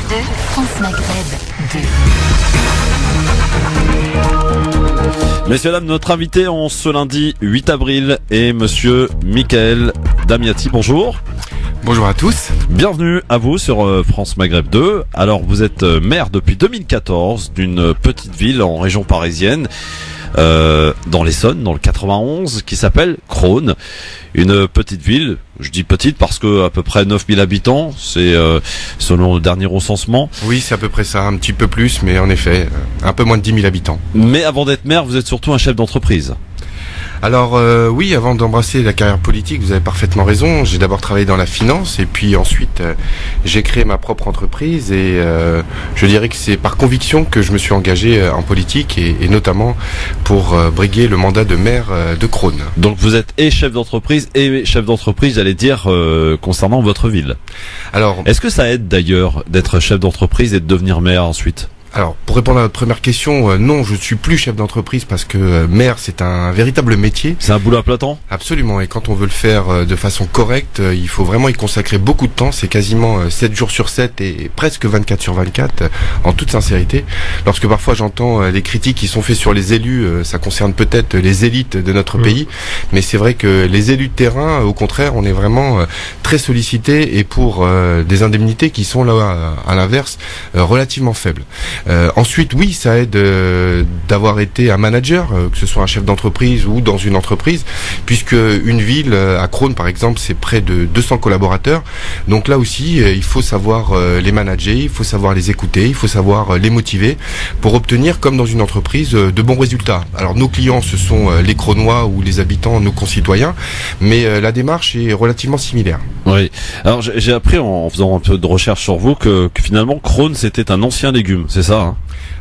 France Maghreb 2. Messieurs, dames, notre invité en ce lundi 8 avril est monsieur Michael Damiati. Bonjour. Bonjour à tous. Bienvenue à vous sur France Maghreb 2. Alors, vous êtes maire depuis 2014 d'une petite ville en région parisienne, dans l'Essonne, dans le 91, qui s'appelle Crosne. Une petite ville, je dis petite parce que à peu près 9000 habitants, c'est selon le dernier recensement. Oui, c'est à peu près ça, un petit peu plus, mais en effet, un peu moins de 10 000 habitants. Mais avant d'être maire, vous êtes surtout un chef d'entreprise. Alors oui, avant d'embrasser la carrière politique, vous avez parfaitement raison. J'ai d'abord travaillé dans la finance et puis ensuite j'ai créé ma propre entreprise et je dirais que c'est par conviction que je me suis engagé en politique et notamment pour briguer le mandat de maire de Crosne. Donc vous êtes et chef d'entreprise, j'allais dire, concernant votre ville. Alors, est-ce que ça aide d'ailleurs d'être chef d'entreprise et de devenir maire ensuite ? Alors, pour répondre à votre première question, non, je suis plus chef d'entreprise parce que maire, c'est un véritable métier. C'est un boulot à plein temps ? Absolument, et quand on veut le faire de façon correcte, il faut vraiment y consacrer beaucoup de temps. C'est quasiment 7 jours sur 7 et presque 24 sur 24, en toute sincérité. Lorsque parfois j'entends les critiques qui sont faites sur les élus, ça concerne peut-être les élites de notre pays, mais c'est vrai que les élus de terrain, au contraire, on est vraiment très sollicités et pour des indemnités qui sont là, à l'inverse, relativement faibles. Ensuite, oui, ça aide d'avoir été un manager, que ce soit un chef d'entreprise ou dans une entreprise, puisque une ville, à Crosne par exemple, c'est près de 200 collaborateurs. Donc là aussi, il faut savoir les manager, il faut savoir les écouter, il faut savoir les motiver pour obtenir, comme dans une entreprise, de bons résultats. Alors nos clients, ce sont les Crosnois ou les habitants, nos concitoyens, mais la démarche est relativement similaire. Oui. Alors j'ai appris en faisant un peu de recherche sur vous que finalement Crosne c'était un ancien légume, c'est ça hein ?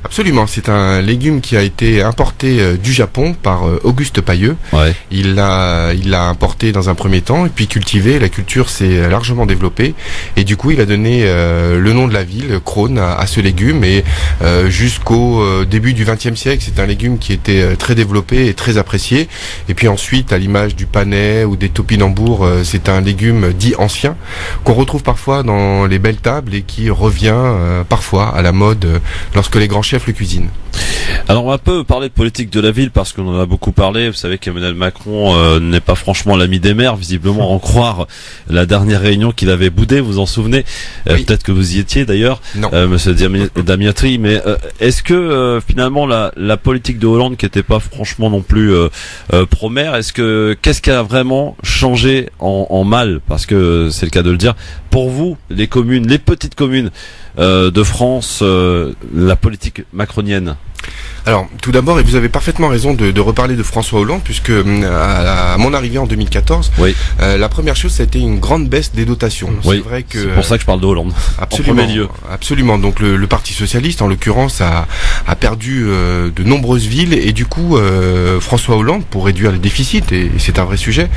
Absolument, c'est un légume qui a été importé du Japon par Auguste Pailleux. Ouais. Il l'a importé dans un premier temps et puis cultivé. La culture s'est largement développée et du coup il a donné le nom de la ville, Crosne, à ce légume. Et jusqu'au début du XXe siècle, c'est un légume qui était très développé et très apprécié. Et puis ensuite, à l'image du panais ou des topinambours, c'est un légume dit ancien qu'on retrouve parfois dans les belles tables et qui revient parfois à la mode lorsque les grands chefs le cuisinent. Alors on va un peu parler de politique de la ville parce qu'on en a beaucoup parlé. Vous savez qu'Emmanuel Macron n'est pas franchement l'ami des maires, visiblement en croire la dernière réunion qu'il avait boudée, vous en souvenez Oui. Peut-être que vous y étiez d'ailleurs, monsieur Damiati, mais est-ce que finalement la politique de Hollande qui n'était pas franchement non plus pro-maire, qu'est-ce qui a vraiment changé en mal, parce que c'est le cas de le dire, pour vous, les communes, les petites communes de France, la politique macronienne? Alors, tout d'abord, et vous avez parfaitement raison de reparler de François Hollande, puisque à mon arrivée en 2014, oui. La première chose, ça a été une grande baisse des dotations. Oui. C'est vrai que c'est pour ça que je parle de Hollande. Absolument, en premier lieu. Absolument. Donc le Parti socialiste, en l'occurrence, a perdu de nombreuses villes et du coup, François Hollande, pour réduire les déficits, et c'est un vrai sujet,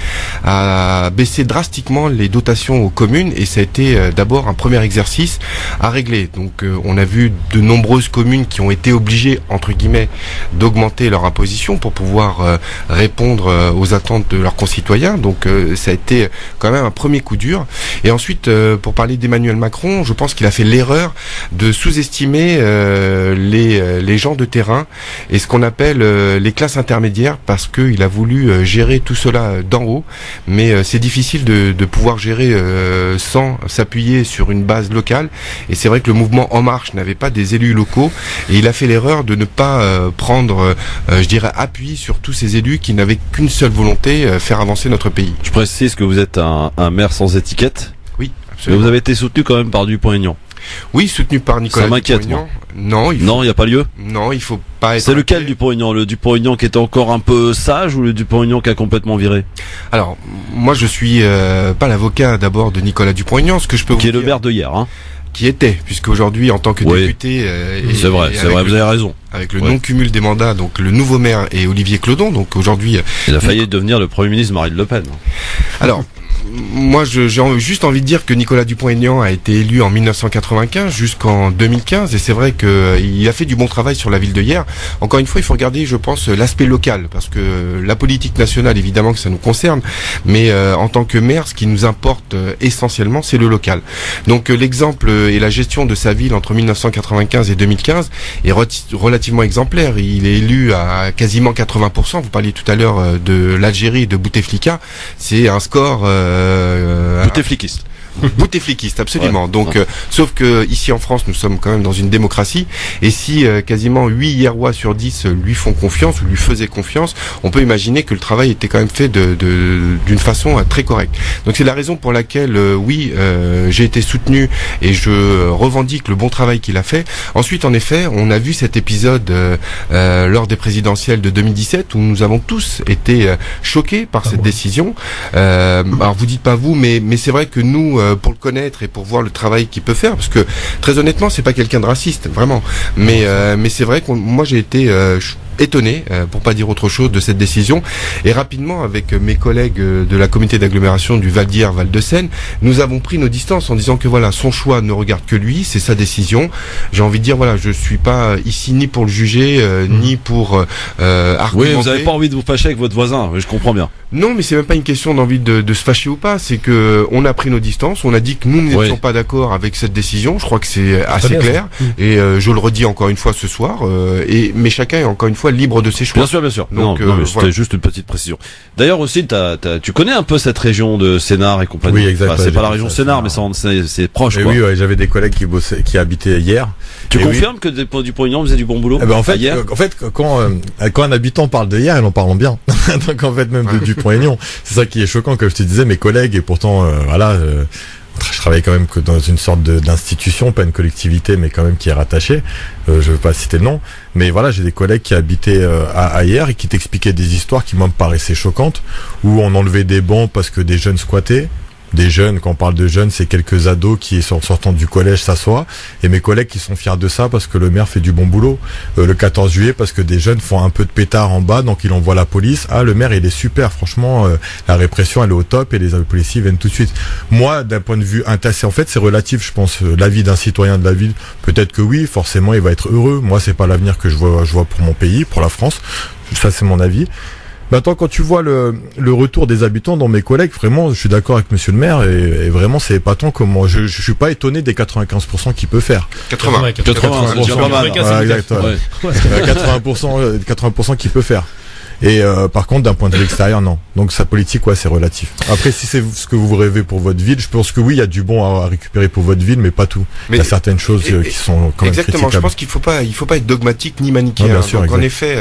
a baissé drastiquement les dotations aux communes et ça a été d'abord un premier exercice à régler. Donc on a vu de nombreuses communes qui ont été obligées, entre guillemets, d'augmenter leur imposition pour pouvoir répondre aux attentes de leurs concitoyens. Donc ça a été quand même un premier coup dur. Et ensuite, pour parler d'Emmanuel Macron, je pense qu'il a fait l'erreur de sous-estimer les gens de terrain et ce qu'on appelle les classes intermédiaires, parce qu'il a voulu gérer tout cela d'en haut, mais c'est difficile de pouvoir gérer sans s'appuyer sur une base locale. Et c'est vrai que le mouvement En Marche n'avait pas des élus locaux et il a fait l'erreur de ne pas prendre, je dirais, appui sur tous ces élus qui n'avaient qu'une seule volonté, faire avancer notre pays. Je précise que vous êtes un maire sans étiquette. Oui, Mais absolument. vous avez été soutenu quand même par Dupont-Aignan. Oui, soutenu par Nicolas Ça m'inquiète, Dupont-Aignan. Non, il Non, il n'y a pas lieu. faut pas être. C'est lequel inquiet. Dupont-Aignan? Le Dupont-Aignan qui était encore un peu sage ou le Dupont-Aignan qui a complètement viré? Alors, moi, je suis pas l'avocat d'abord de Nicolas Dupont-Aignan. Ce que je peux Qui vous est le dire, maire de hier, hein? qui était, puisqu'aujourd'hui, en tant que Oui. député, C'est vrai, vous avez raison. avec le Ouais. non-cumul des mandats, donc le nouveau maire est Olivier Clodon. Donc aujourd'hui, Il a failli devenir le Premier ministre Marine Le Pen. alors moi, j'ai juste envie de dire que Nicolas Dupont-Aignan a été élu en 1995 jusqu'en 2015, et c'est vrai qu'il a fait du bon travail sur la ville de Hyères. Encore une fois, il faut regarder, je pense, l'aspect local, parce que la politique nationale, évidemment que ça nous concerne, mais en tant que maire, ce qui nous importe essentiellement, c'est le local. Donc l'exemple et la gestion de sa ville entre 1995 et 2015 est relativement exemplaire. Il est élu à quasiment 80%. Vous parliez tout à l'heure de l'Algérie et de Bouteflika. C'est un score Bouteflikiste. Bouteflikiste, absolument. Donc, sauf que ici en France, nous sommes quand même dans une démocratie, et si quasiment 8 Hyérois sur 10 lui font confiance ou lui faisaient confiance, on peut imaginer que le travail était quand même fait d'une façon très correcte. Donc c'est la raison pour laquelle, j'ai été soutenu et je revendique le bon travail qu'il a fait. Ensuite, en effet, on a vu cet épisode lors des présidentielles de 2017 où nous avons tous été choqués par cette décision. Alors vous dites pas vous, mais c'est vrai que nous, pour le connaître et pour voir le travail qu'il peut faire, parce que très honnêtement, c'est pas quelqu'un de raciste, vraiment. Mais c'est vrai que moi j'ai été étonné, pour pas dire autre chose, de cette décision. Et rapidement, avec mes collègues de la communauté d'agglomération du Val d'Hyères, Val de Seine, nous avons pris nos distances en disant que voilà, son choix ne regarde que lui, c'est sa décision. J'ai envie de dire, voilà, je suis pas ici ni pour le juger, ni pour argumenter. Oui, vous avez pas envie de vous fâcher avec votre voisin, je comprends bien. Non, mais c'est même pas une question d'envie de se fâcher ou pas, c'est que on a pris nos distances, on a dit que nous n'étions pas d'accord avec cette décision, je crois que c'est assez clair, et je le redis encore une fois ce soir, mais chacun est encore une fois libre de ses choix. Bien sûr. Donc, non, mais c'était juste une petite précision. D'ailleurs aussi, tu connais un peu cette région de Sénart et compagnie. Oui, exactement. Enfin, c'est pas la région Sénart, mais c'est proche, quoi. Oui, j'avais des collègues qui habitaient hier. Tu confirmes que Dupont-Aignan faisait du bon boulot? En fait, quand un habitant parle de Hyères, il en parle en bien. Donc en fait, même de Dupont-Aignan, c'est ça qui est choquant, comme je te disais, mes collègues, et pourtant, je travaille quand même que dans une sorte d'institution, pas une collectivité, mais quand même qui est rattachée. Je veux pas citer le nom, mais voilà, j'ai des collègues qui habitaient à Hyères et qui t'expliquaient des histoires qui moi me paraissaient choquantes, où on enlevait des bancs parce que des jeunes squattaient. Des jeunes, quand on parle de jeunes, c'est quelques ados qui, sortant du collège, s'assoient. Et mes collègues qui sont fiers de ça parce que le maire fait du bon boulot. Le 14 juillet, parce que des jeunes font un peu de pétard en bas, donc ils envoient la police. Ah, le maire, il est super, franchement, la répression, elle est au top et les policiers viennent tout de suite. Moi, d'un point de vue intéressé, en fait, c'est relatif, je pense, l'avis d'un citoyen de la ville. Peut-être que oui, forcément, il va être heureux. Moi, c'est pas l'avenir que je vois pour mon pays, pour la France. Ça, c'est mon avis. Maintenant, quand tu vois le retour des habitants dans mes collègues, vraiment, je suis d'accord avec monsieur le maire, et vraiment, c'est épatant comment, je suis pas étonné des 95% qu'il peut faire. 80%, c'est déjà pas mal. Voilà, exactement. 80% qu'il peut faire. Et par contre, d'un point de vue extérieur, non. Donc sa politique, c'est relatif. Après, si c'est ce que vous rêvez pour votre ville, je pense que oui, il y a du bon à récupérer pour votre ville, mais pas tout. Il y a certaines choses qui sont quand même exactement. critiquables. Je pense qu'il faut pas être dogmatique ni manichéen. Bien sûr, donc en effet,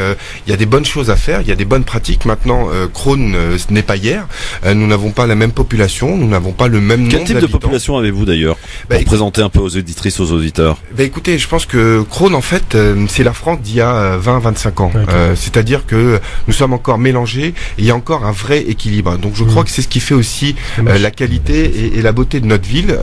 il y a des bonnes choses à faire, il y a des bonnes pratiques. Maintenant, Crosne, ce n'est pas hier. Nous n'avons pas la même population, nous n'avons pas le même nombre d'habitants. Quel type de population avez-vous d'ailleurs, pour présenter un peu aux auditrices, aux auditeurs? Écoutez, je pense que Crosne, en fait, c'est la France d'il y a 20-25 ans. C'est-à-dire que nous sommes encore mélangés. Et il y a encore un vrai équilibre. Donc je crois que c'est ce qui fait aussi la qualité et la beauté de notre ville,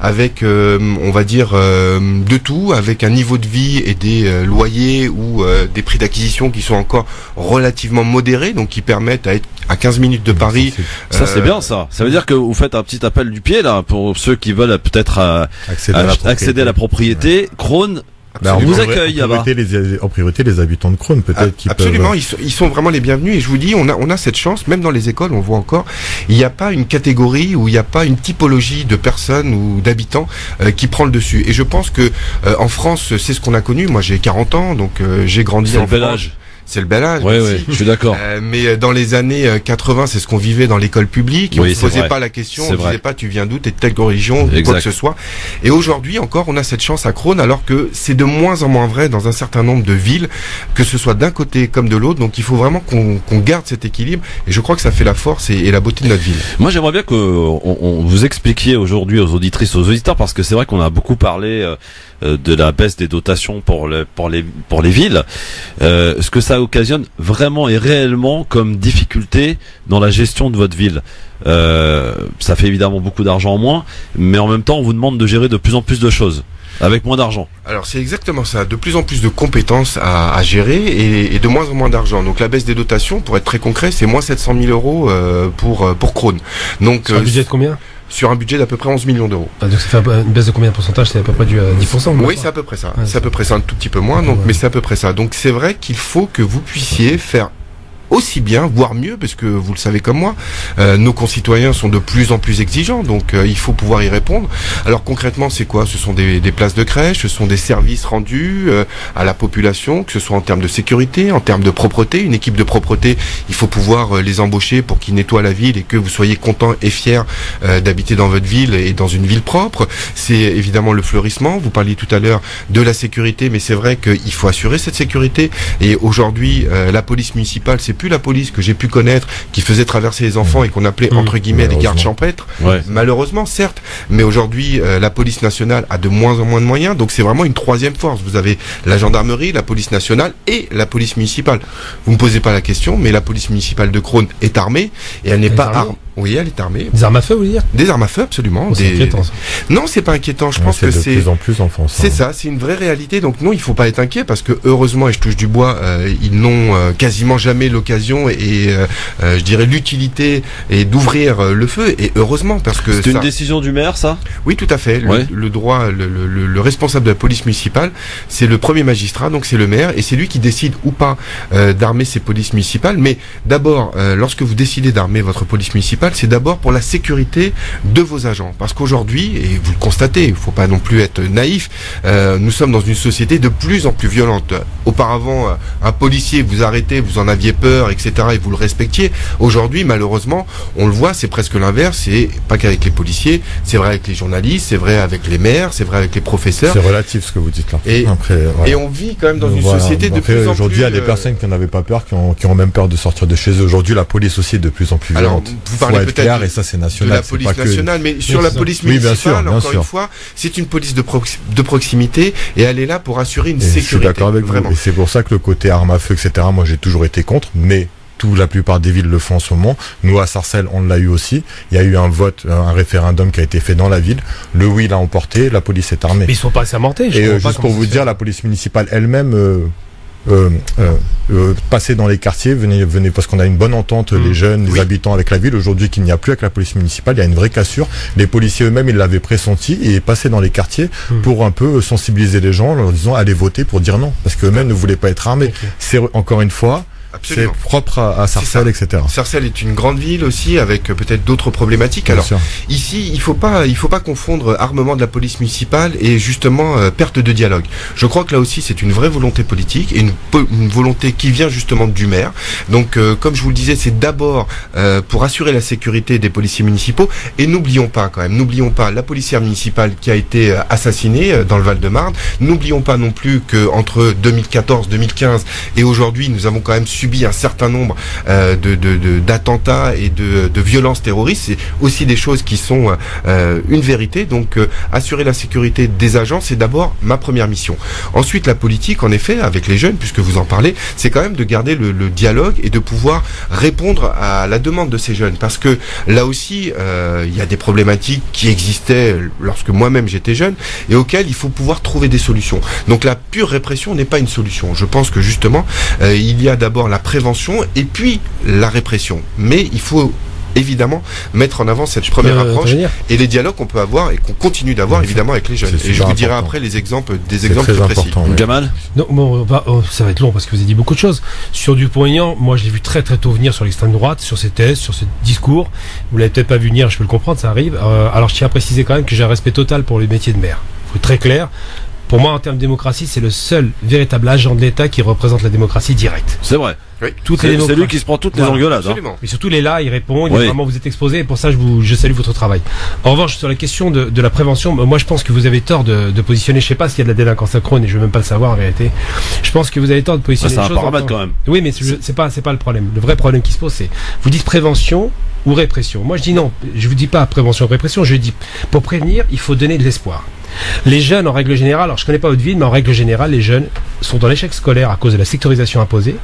avec on va dire de tout, avec un niveau de vie et des loyers ou des prix d'acquisition qui sont encore relativement modérés, donc qui permettent à être à 15 minutes de Paris. Ça c'est bien ça. Ça veut dire que vous faites un petit appel du pied là pour ceux qui veulent peut-être accéder à la propriété. Crosne Ben, on vous accueille là-bas. En priorité, les habitants de Crosne, peut-être, qui absolument, peuvent... ils sont vraiment les bienvenus. Et je vous dis, on a cette chance, même dans les écoles, on voit encore, il n'y a pas une catégorie ou il n'y a pas une typologie de personnes ou d'habitants qui prend le dessus. Et je pense que en France, c'est ce qu'on a connu. Moi, j'ai 40 ans, donc j'ai grandi en France. C'est le bel âge. C'est le bel âge. Oui, je suis d'accord. Mais dans les années 80, c'est ce qu'on vivait dans l'école publique. On ne se posait pas la question, on ne disait pas tu viens d'où, t'es de telle religion, quoi que ce soit. Et aujourd'hui encore, on a cette chance à Crosne, alors que c'est de moins en moins vrai dans un certain nombre de villes, que ce soit d'un côté comme de l'autre. Donc il faut vraiment qu'on garde cet équilibre. Et je crois que ça fait la force et la beauté de notre ville. Moi, j'aimerais bien que on vous expliquiez aujourd'hui aux auditrices, aux auditeurs, parce que c'est vrai qu'on a beaucoup parlé de la baisse des dotations pour les villes. Ce que ça occasionne vraiment et réellement comme difficulté dans la gestion de votre ville. Ça fait évidemment beaucoup d'argent en moins, mais en même temps on vous demande de gérer de plus en plus de choses. Avec moins d'argent. Alors c'est exactement ça, de plus en plus de compétences à gérer et de moins en moins d'argent. Donc la baisse des dotations, pour être très concret, c'est moins 700 000 euros pour Krone. Donc sur un budget de combien ? Sur un budget d'à peu près 11 millions d'euros. Ah, donc ça fait une baisse de combien de pourcentage ? C'est à peu près du 10%. Oui, c'est à peu près ça. Ouais, c'est à peu près ça, un tout petit peu moins, donc, mais c'est à peu près ça. Donc c'est vrai qu'il faut que vous puissiez faire aussi bien, voire mieux, parce que vous le savez comme moi, nos concitoyens sont de plus en plus exigeants, donc il faut pouvoir y répondre. Alors concrètement, c'est quoi ? Ce sont des places de crèche, ce sont des services rendus à la population, que ce soit en termes de sécurité, en termes de propreté. Une équipe de propreté, il faut pouvoir les embaucher pour qu'ils nettoient la ville et que vous soyez contents et fiers d'habiter dans votre ville et dans une ville propre. C'est évidemment le fleurissement. Vous parliez tout à l'heure de la sécurité, mais c'est vrai qu'il faut assurer cette sécurité. Et aujourd'hui, la police municipale, c'est plus la police que j'ai pu connaître qui faisait traverser les enfants et qu'on appelait entre guillemets des gardes champêtres. Ouais. Malheureusement, certes, mais aujourd'hui la police nationale a de moins en moins de moyens, donc c'est vraiment une troisième force. Vous avez la gendarmerie, la police nationale et la police municipale. Vous me posez pas la question, mais la police municipale de Krone est armée et elle n'est pas armée. Oui, elle est armée. Des armes à feu, vous voulez dire ? Des armes à feu, absolument. Oh, c'est inquiétant, ça. Non, c'est pas inquiétant. Je pense que c'est de plus en plus en France. C'est ça, c'est une vraie réalité. Donc non, il faut pas être inquiet parce que heureusement, et je touche du bois, ils n'ont quasiment jamais l'occasion et je dirais l'utilité et d'ouvrir le feu. Et heureusement parce que c'est une décision du maire, ça ? Oui, tout à fait. Le droit, le responsable de la police municipale, c'est le premier magistrat, donc c'est le maire, et c'est lui qui décide ou pas d'armer ses polices municipales. Mais d'abord, lorsque vous décidez d'armer votre police municipale, c'est d'abord pour la sécurité de vos agents. Parce qu'aujourd'hui, et vous le constatez, il ne faut pas non plus être naïf, nous sommes dans une société de plus en plus violente. Auparavant, un policier vous arrêtait, vous en aviez peur, etc., et vous le respectiez. Aujourd'hui, malheureusement, on le voit, c'est presque l'inverse. C'est pas qu'avec les policiers, c'est vrai avec les journalistes, c'est vrai avec les maires, c'est vrai avec les professeurs. C'est relatif ce que vous dites là. Et, après, voilà. Et on vit quand même dans une société de plus en plus... Aujourd'hui, il y a des personnes qui n'avaient pas peur, qui ont même peur de sortir de chez eux. Aujourd'hui, la police aussi est de plus en plus violente. Alors, vous parlez peut-être et ça c'est national, de la police nationale, mais sur la police municipale, encore une fois, c'est une police de proximité et elle est là pour assurer une sécurité. Je suis d'accord avec vous. Et c'est pour ça que le côté arme à feu, etc., moi j'ai toujours été contre, mais la plupart des villes le font en ce moment. Nous à Sarcelles, on l'a eu aussi. Il y a eu un vote, un référendum qui a été fait dans la ville. Le oui l'a emporté, la police est armée. Mais ils sont pas assermentés. Et juste pour vous dire, la police municipale elle-même passer dans les quartiers, venez parce qu'on a une bonne entente, les jeunes, les habitants avec la ville. Aujourd'hui, qu'il n'y a plus avec la police municipale, il y a une vraie cassure. Les policiers eux-mêmes, ils l'avaient pressenti et passaient dans les quartiers pour un peu sensibiliser les gens en leur disant allez voter pour dire non, parce qu'eux-mêmes ne voulaient pas être armés. C'est encore une fois. Absolument. C'est propre à Sarcelles, etc. Sarcelles est une grande ville aussi avec peut-être d'autres problématiques. Alors ici, il faut pas confondre armement de la police municipale et justement perte de dialogue. Je crois que là aussi c'est une vraie volonté politique et une volonté qui vient justement du maire. Donc comme je vous le disais, c'est d'abord pour assurer la sécurité des policiers municipaux et n'oublions pas la policière municipale qui a été assassinée dans le Val-de-Marne. N'oublions pas non plus que entre 2014, 2015 et aujourd'hui, nous avons quand même subi un certain nombre d'attentats et de violences terroristes. C'est aussi des choses qui sont une vérité. Donc assurer la sécurité des agents, c'est d'abord ma première mission. Ensuite, la politique, en effet, avec les jeunes, puisque vous en parlez, c'est quand même de garder le dialogue et de pouvoir répondre à la demande de ces jeunes. Parce que là aussi, il y a des problématiques qui existaient lorsque moi-même j'étais jeune et auxquelles il faut pouvoir trouver des solutions. Donc la pure répression n'est pas une solution. Je pense que justement, il y a d'abord la prévention et puis la répression. Mais il faut évidemment mettre en avant cette première approche et les dialogues qu'on peut avoir et qu'on continue d'avoir évidemment avec les jeunes. Et je vous dirai après les exemples, des exemples plus précis. Jamal ? Non, bon, ça va être long parce que vous avez dit beaucoup de choses. Sur Dupont-Aignan, moi je l'ai vu très très tôt venir sur l'extrême droite, sur ses thèses, sur ce discours. Vous l'avez peut-être pas vu venir, je peux le comprendre, ça arrive. Alors je tiens à préciser quand même que j'ai un respect total pour le métier de maire. Il faut être très clair. Pour moi, en termes de démocratie, c'est le seul véritable agent de l'État qui représente la démocratie directe. C'est vrai. Oui. C'est lui qui se prend toutes les engueulades. Absolument. Mais surtout, il est là, il répond, il dit vraiment vous êtes exposé, et pour ça, je salue votre travail. En revanche, sur la question de la prévention, moi, je pense que vous avez tort de positionner, je sais pas s'il y a de la délinquance à Krone, et je veux même pas le savoir, en vérité. Je pense que vous avez tort de positionner les choses. C'est un paramètre quand même. Oui, mais c'est pas le problème. Le vrai problème qui se pose, c'est, vous dites prévention ou répression. Moi, je dis non. Je vous dis pas prévention ou répression, je dis, pour prévenir, il faut donner de l'espoir. Les jeunes, en règle générale, alors je connais pas votre ville, mais en règle générale, les jeunes sont dans l'échec scolaire à cause de la sectorisation imposée,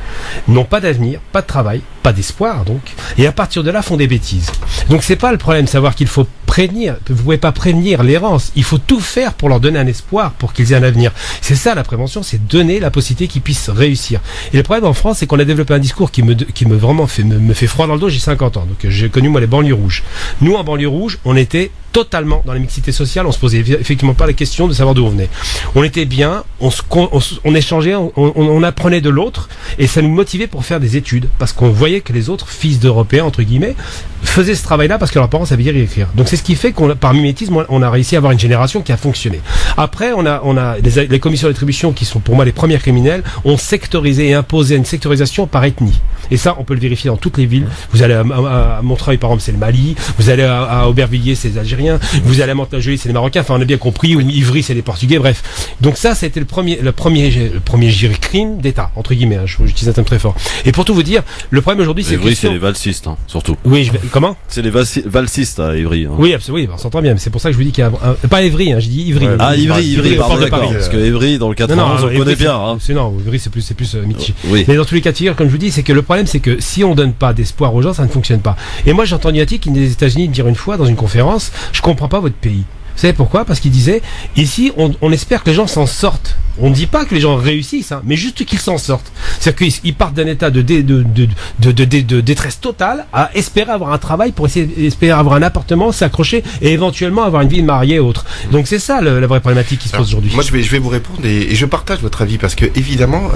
n'ont pas d'avenir, pas de travail, pas d'espoir donc, et à partir de là font des bêtises. Donc c'est pas le problème, savoir qu'il faut prévenir, vous pouvez pas prévenir l'errance, il faut tout faire pour leur donner un espoir, pour qu'ils aient un avenir. C'est ça la prévention, c'est donner la possibilité qu'ils puissent réussir. Et le problème en France, c'est qu'on a développé un discours qui me vraiment me fait froid dans le dos. J'ai 50 ans, donc j'ai connu moi les banlieues rouges. Nous en banlieue rouge, on était totalement dans la mixité sociale, on se posait effectivement pas la question de savoir d'où on venait. On était bien, on échangeait, on apprenait de l'autre, et ça nous motivait pour faire des études, parce qu'on voyait que les autres fils d'Européens, entre guillemets, faisaient ce travail-là parce que leurs parents savaient lire et écrire. Donc c'est ce qui fait qu'on, par mimétisme, on a réussi à avoir une génération qui a fonctionné. Après, on a les commissions d'attribution qui sont pour moi les premières criminels, ont sectorisé et imposé une sectorisation par ethnie. Et ça, on peut le vérifier dans toutes les villes. Vous allez à Montreuil, par exemple, c'est le Mali. Vous allez à Aubervilliers, c'est les Algériens. Vous allez à Mantes-la-Jolie, c'est les Marocains. Enfin, on a bien compris. Ou Ivry, c'est les Portugais. Bref. Donc ça, c'était le premier crime d'État, entre guillemets. Hein, j'utilise un terme très fort. Et pour tout vous dire, le problème aujourd'hui, c'est Ivry, c'est les valsistes, hein, surtout. Oui, comment? C'est les valsistes à Ivry. Hein. Oui, absolument. Oui, on s'entend bien. Mais c'est pour ça que je vous dis qu'il y a pas Ivry, hein, je dis Ivry. Ouais. Ah, Ivry, pardon, d'accord. Parce que Ivry, dans le 91, on connaît bien. Hein. Non, Ivry, c'est plus Michi. Oui. Mais dans tous les cas de figure, comme je vous dis, c'est que le problème, c'est que si on donne pas d'espoir aux gens, ça ne fonctionne pas. Et moi, j'ai entendu Attic des États-Unis dire une fois dans une conférence, je comprends pas votre pays. Vous savez pourquoi? Parce qu'il disait, ici, on espère que les gens s'en sortent. On ne dit pas que les gens réussissent, hein, mais juste qu'ils s'en sortent. C'est-à-dire qu'ils partent d'un état de détresse totale à espérer avoir un travail pour espérer avoir un appartement, s'accrocher et éventuellement avoir une vie mariée ou autre. Donc c'est ça la vraie problématique qui se pose aujourd'hui. Moi je vais vous répondre et je partage votre avis parce que évidemment,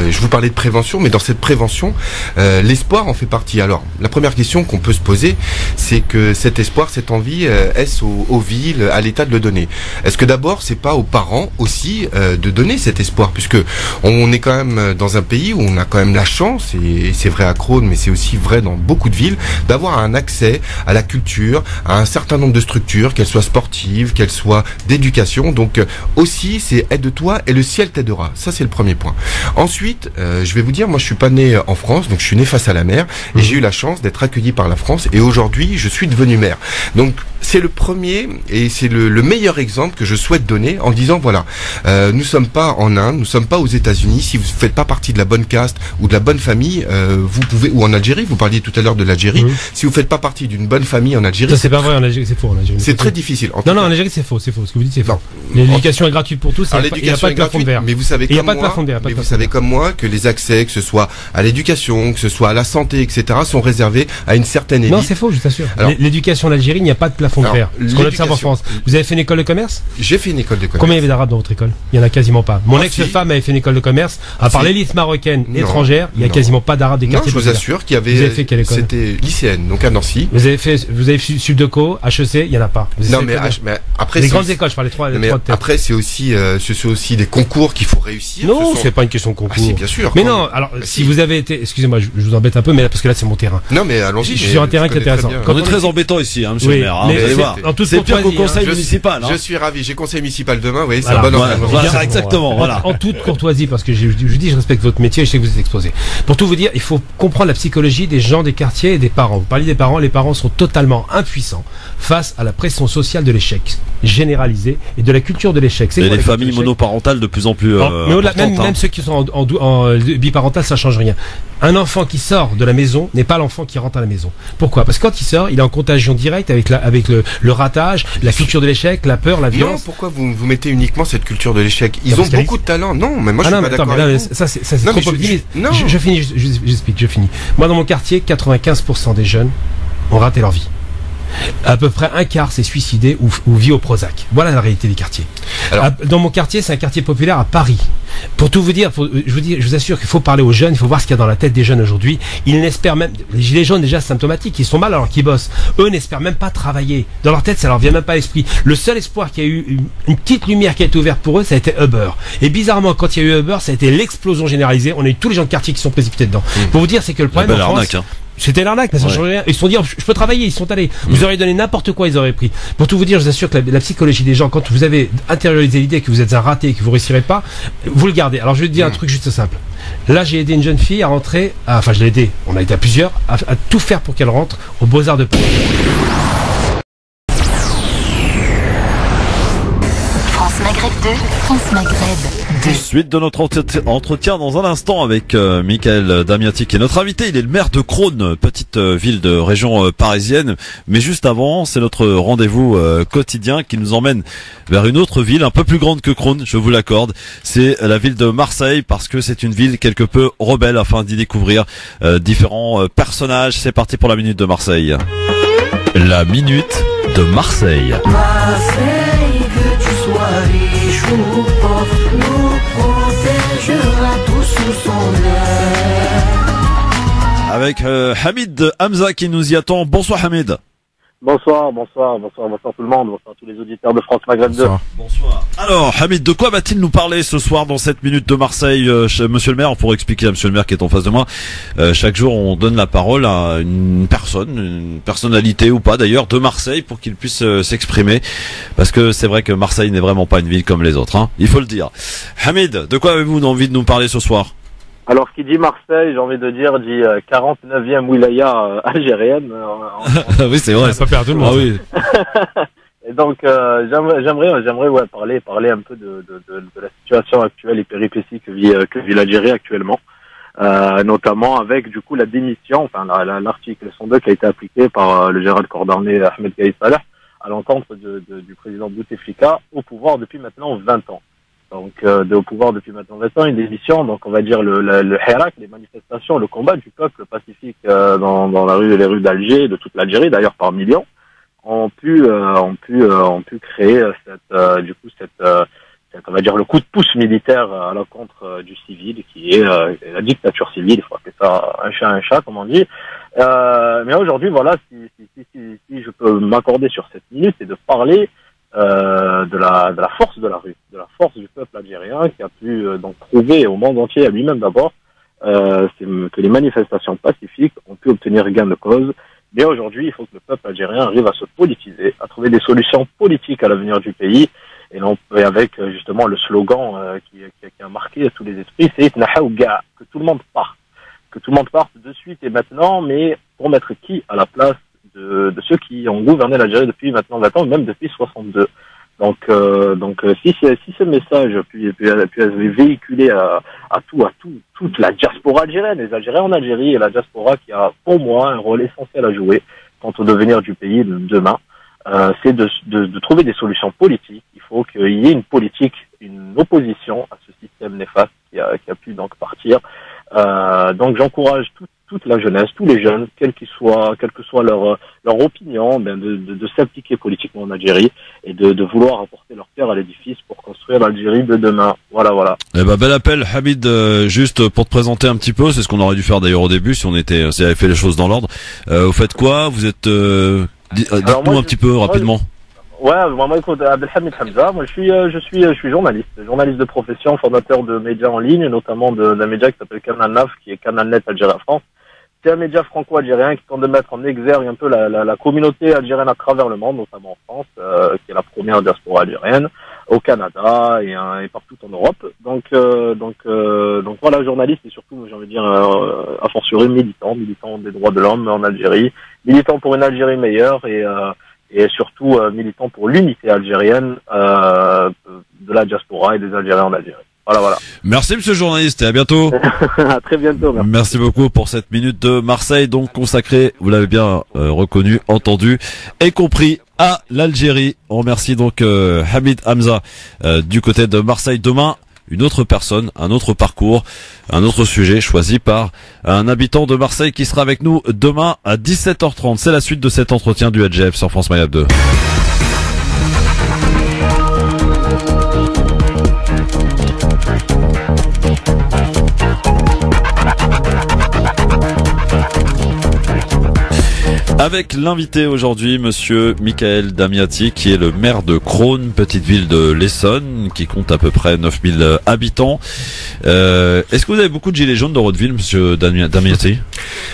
je vous parlais de prévention, mais dans cette prévention, l'espoir en fait partie. Alors la première question qu'on peut se poser, c'est que cet espoir, cette envie, est-ce aux villes, à l'État de le donner? Est-ce que d'abord c'est pas aux parents aussi de donner cet espoir, puisque on est quand même dans un pays où on a quand même la chance, et c'est vrai à Crosne, mais c'est aussi vrai dans beaucoup de villes, d'avoir un accès à la culture, à un certain nombre de structures, qu'elles soient sportives, qu'elles soient d'éducation. Donc aussi c'est aide-toi et le ciel t'aidera. Ça c'est le premier point. Ensuite, je vais vous dire, moi je suis pas né en France, donc je suis né face à la mer, et j'ai eu la chance d'être accueilli par la France, et aujourd'hui je suis devenu maire. Donc c'est le premier et c'est le meilleur exemple que je souhaite donner en disant voilà, nous sommes pas en Inde, nous sommes pas aux États-Unis. Si vous faites pas partie de la bonne caste ou de la bonne famille, vous pouvez, ou en Algérie, vous parliez tout à l'heure de l'Algérie. Si vous faites pas partie d'une bonne famille en Algérie, ça c'est pas vrai en Algérie, c'est faux en Algérie. C'est très difficile. Non, en Algérie c'est faux. Ce que vous dites c'est faux. L'éducation est gratuite pour tous. Il n'y a pas de plafond de verre. Mais vous savez comme moi, vous savez comme moi que les accès, que ce soit à l'éducation, que ce soit à la santé, etc., sont réservés à une certaine élite. Non, c'est faux, je t'assure. L'éducation en Algérie, il n'y a pas de plafond de verre. Ce qu'on observe en France. Vous avez fait une école de commerce? J'ai fait une école de commerce. Combien il y avait d'arabes dans votre école? Il y en a quasiment pas. Mon ex-femme avait fait une école de commerce. À part l'élite marocaine étrangère, il y a quasiment pas d'arabes des quartiers. Non, je vous assure qu'il y avait. Vous avez fait quelle école? C'était lycéenne, donc à Nancy. Vous avez Subdeco, HEC, il y en a pas. Non, mais après les grandes écoles, je parle des trois. Après, c'est aussi des concours qu'il faut réussir. Non, c'est pas une question de concours. Ah, si, bien sûr. Mais non, alors si vous avez été, excusez-moi, je vous embête un peu, mais parce que là c'est mon terrain. Non, mais allons-y. Je suis sur un terrain qui est intéressant. On est très embêtant ici, monsieur le maire. Vous allez voir. C'est pire qu'au conseil municipal. Je suis ravi. J'ai conseil municipal demain. Oui, c'est un bon. Voilà, exactement. Voilà. En toute courtoisie, parce que je dis, je respecte votre métier, je sais que vous êtes exposé. Pour tout vous dire, il faut comprendre la psychologie des gens des quartiers et des parents. Vous parliez des parents, les parents sont totalement impuissants face à la pression sociale de l'échec généralisée et de la culture de l'échec. Et les familles monoparentales de plus en plus mais au-delà, même ceux qui sont en biparental, ça change rien. Un enfant qui sort de la maison n'est pas l'enfant qui rentre à la maison. Pourquoi? Parce que quand il sort, il est en contagion directe avec le ratage, la culture de l'échec, la peur, la violence. Non, pourquoi vous mettez uniquement cette culture de l'échec? Ils ont beaucoup de talent. Non, mais moi je suis pas d'accord. Ça c'est trop optimiste. Je finis, j'explique, je finis. Moi dans mon quartier, 95% des jeunes ont raté leur vie. À peu près un quart s'est suicidé ou vit au Prozac. Voilà la réalité des quartiers. Alors, dans mon quartier, c'est un quartier populaire à Paris. Pour tout vous dire, je vous assure qu'il faut parler aux jeunes, il faut voir ce qu'il y a dans la tête des jeunes aujourd'hui. Ils n'espèrent même, les gilets jaunes déjà symptomatiques, ils sont mal alors qu'ils bossent. Eux n'espèrent même pas travailler. Dans leur tête, ça leur vient même pas à l'esprit. Le seul espoir qu'il y a eu, une petite lumière qui a été ouverte pour eux, ça a été Uber. Et bizarrement, quand il y a eu Uber, ça a été l'explosion généralisée. On a eu tous les gens de quartier qui sont précipités dedans. Pour vous dire, c'est que le problème en France, c'était l'arnaque, mais ça change rien. Ils se sont dit, je peux travailler, ils sont allés. Vous auriez donné n'importe quoi, ils auraient pris. Pour tout vous dire, je vous assure que la psychologie des gens, quand vous avez intériorisé l'idée que vous êtes un raté et que vous réussirez pas, vous le gardez. Alors je vais te dire un truc juste simple. Là, j'ai aidé une jeune fille à rentrer, enfin je l'ai aidée, on a été à plusieurs, à tout faire pour qu'elle rentre aux Beaux-Arts de Paris. direct de France Maghreb 2. Suite de notre entretien dans un instant avec Michael Damiati qui est notre invité. Il est le maire de Crosne, petite ville de région parisienne. Mais juste avant, c'est notre rendez-vous quotidien qui nous emmène vers une autre ville un peu plus grande que Crosne, je vous l'accorde. C'est la ville de Marseille parce que c'est une ville quelque peu rebelle afin d'y découvrir différents personnages. C'est parti pour la minute de Marseille. La minute de Marseille. Marseille, que tu sois riche ou pauvre, nous protégera tous sous son aile. Avec Hamid Hamza qui nous y attend. Bonsoir Hamid. Bonsoir tout le monde, bonsoir à tous les auditeurs de France Maghreb 2. Bonsoir. Alors Hamid, de quoi va-t-il nous parler ce soir dans cette minute de Marseille, monsieur le maire? Pour expliquer à monsieur le maire qui est en face de moi, chaque jour on donne la parole à une personne, une personnalité ou pas d'ailleurs de Marseille pour qu'il puisse s'exprimer, parce que c'est vrai que Marseille n'est vraiment pas une ville comme les autres, hein, il faut le dire. Hamid, de quoi avez-vous envie de nous parler ce soir? Alors, qui dit Marseille, j'ai envie de dire, dit 49e wilaya algérienne. Oui, c'est vrai. Ça peut perdre tout le monde. Ah oui. Et donc, j'aimerais parler un peu de la situation actuelle et péripéties que vit l'Algérie actuellement. Notamment avec, du coup, la démission, enfin, l'article 102 qui a été appliqué par le général coordonné Ahmed Gaïd Salah à l'encontre du président Bouteflika au pouvoir depuis maintenant 20 ans. Donc, au pouvoir depuis maintenant 20 ans, une démission, donc on va dire le hirak, les manifestations, le combat du peuple pacifique dans les rues d'Alger, de toute l'Algérie, d'ailleurs par millions, ont pu créer on va dire le coup de pouce militaire à l'encontre du civil, qui est la dictature civile, il faut appeler ça un chat, comme on dit. Mais aujourd'hui, voilà, si je peux m'accorder sur cette minute, c'est de parler de la force de la rue, de la force du peuple algérien qui a pu donc prouver au monde entier, à lui-même d'abord, que les manifestations pacifiques ont pu obtenir gain de cause. Mais aujourd'hui, il faut que le peuple algérien arrive à se politiser, à trouver des solutions politiques à l'avenir du pays, et avec justement le slogan qui a marqué tous les esprits, c'est Nahaouga, que tout le monde parte de suite et maintenant, mais pour mettre qui à la place de ceux qui ont gouverné l'Algérie depuis maintenant 20 ans, même depuis 62. Donc si ce message puis être véhiculé à toute la diaspora algérienne, les Algériens en Algérie et la diaspora qui a pour moi un rôle essentiel à jouer quant au devenir du pays de demain, c'est de trouver des solutions politiques. Il faut qu'il y ait une politique, une opposition à ce système néfaste qui a pu donc partir. Donc j'encourage toute la jeunesse, tous les jeunes, quelle que soit leur opinion, de s'impliquer politiquement en Algérie et de vouloir apporter leur pierre à l'édifice pour construire l'Algérie de demain. Voilà. Eh ben, bel appel, Hamid. Juste pour te présenter un petit peu, c'est ce qu'on aurait dû faire d'ailleurs au début si on avait fait les choses dans l'ordre. Vous faites quoi? Vous êtes dites-nous un petit peu rapidement. Moi, écoute, Abdelhamid Hamza, moi, je suis journaliste de profession, formateur de médias en ligne, notamment d'un média qui s'appelle Canal 9, qui est Canal Net Algérie France. C'est un média franco-algérien qui tente de mettre en exergue un peu la communauté algérienne à travers le monde, notamment en France, qui est la première diaspora algérienne, au Canada et partout en Europe. Donc voilà, journaliste et surtout, j'ai envie de dire, a fortiori militant des droits de l'homme en Algérie, militant pour une Algérie meilleure et surtout militant pour l'unité algérienne de la diaspora et des Algériens en Algérie. Voilà. Merci monsieur le journaliste et à bientôt. À très bientôt. Merci beaucoup pour cette minute de Marseille, donc consacrée, vous l'avez bien reconnu, entendu et compris, à l'Algérie. On remercie donc Hamid Hamza du côté de Marseille. Demain, une autre personne, un autre parcours, un autre sujet choisi par un habitant de Marseille qui sera avec nous demain à 17h30. C'est la suite de cet entretien du LGF sur France Maghreb 2. Avec l'invité aujourd'hui, monsieur Michael Damiati, qui est le maire de Crosne, petite ville de l'Essonne, qui compte à peu près 9000 habitants. Est-ce que vous avez beaucoup de gilets jaunes dans votre ville, monsieur Damiati?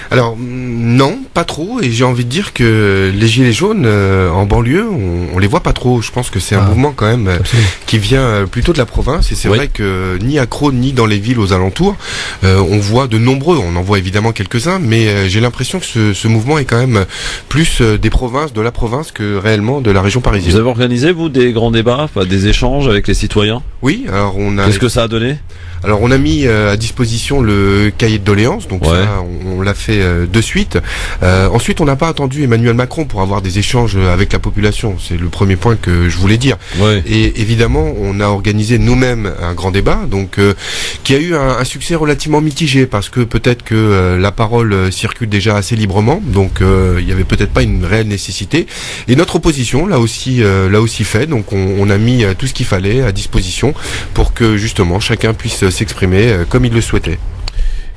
Alors, non, pas trop, et j'ai envie de dire que les gilets jaunes, en banlieue, on les voit pas trop. Je pense que c'est un mouvement quand même qui vient plutôt de la province, et c'est vrai que ni à Crosne, ni dans les villes aux alentours, on voit de nombreux, on en voit évidemment quelques-uns, mais j'ai l'impression que ce mouvement est quand même plus des provinces, de la province que réellement de la région parisienne. Vous avez organisé, vous, des grands débats, des échanges avec les citoyens? Oui, alors Qu'est-ce que ça a donné? Alors on a mis à disposition le cahier de doléances, donc ça on l'a fait de suite. Ensuite on n'a pas attendu Emmanuel Macron pour avoir des échanges avec la population, c'est le premier point que je voulais dire. Et évidemment on a organisé nous-mêmes un grand débat, donc qui a eu un succès relativement mitigé parce que peut-être que la parole circule déjà assez librement, donc il n'y avait peut-être pas une réelle nécessité. Et notre opposition l'a aussi fait, donc on a mis tout ce qu'il fallait à disposition pour que justement chacun puisse s'exprimer comme il le souhaitait.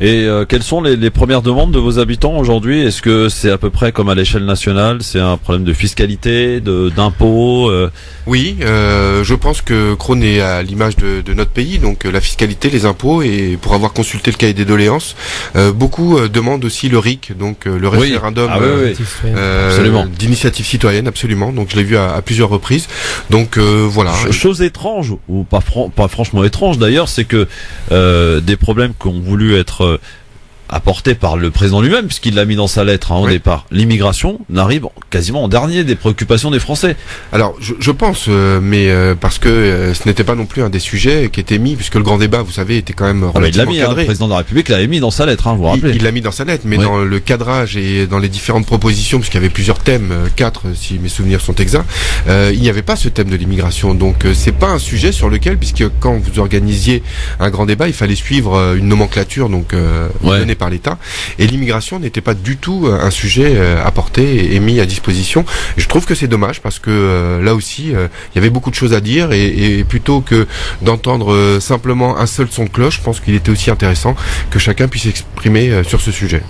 Et quelles sont les premières demandes de vos habitants aujourd'hui? Est-ce que c'est à peu près comme à l'échelle nationale? C'est un problème de fiscalité, d'impôts? Oui, je pense que Crosne est à l'image de notre pays, donc la fiscalité, les impôts, et pour avoir consulté le cahier des doléances, beaucoup demandent aussi le RIC, donc le référendum d'initiative citoyenne, absolument. Donc je l'ai vu à plusieurs reprises. Donc voilà. Chose étrange, ou pas franchement étrange d'ailleurs, c'est que des problèmes qui ont voulu être apporté par le président lui-même, puisqu'il l'a mis dans sa lettre au départ. L'immigration n'arrive quasiment en dernier des préoccupations des Français. Alors, je pense, mais parce que ce n'était pas non plus un des sujets qui était mis, puisque le grand débat, vous savez, était quand même relativement il l'a mis, cadré. Le président de la République l'avait mis dans sa lettre, vous vous rappelez. Il l'a mis dans sa lettre, mais dans le cadrage et dans les différentes propositions, puisqu'il y avait plusieurs thèmes, 4 si mes souvenirs sont exacts, il n'y avait pas ce thème de l'immigration. Donc, c'est pas un sujet sur lequel, puisque quand vous organisiez un grand débat, il fallait suivre une nomenclature donc donnée par l'État, et l'immigration n'était pas du tout un sujet apporté et mis à disposition. Et je trouve que c'est dommage parce que là aussi il y avait beaucoup de choses à dire, et plutôt que d'entendre simplement un seul son de cloche, je pense qu'il était aussi intéressant que chacun puisse s'exprimer sur ce sujet.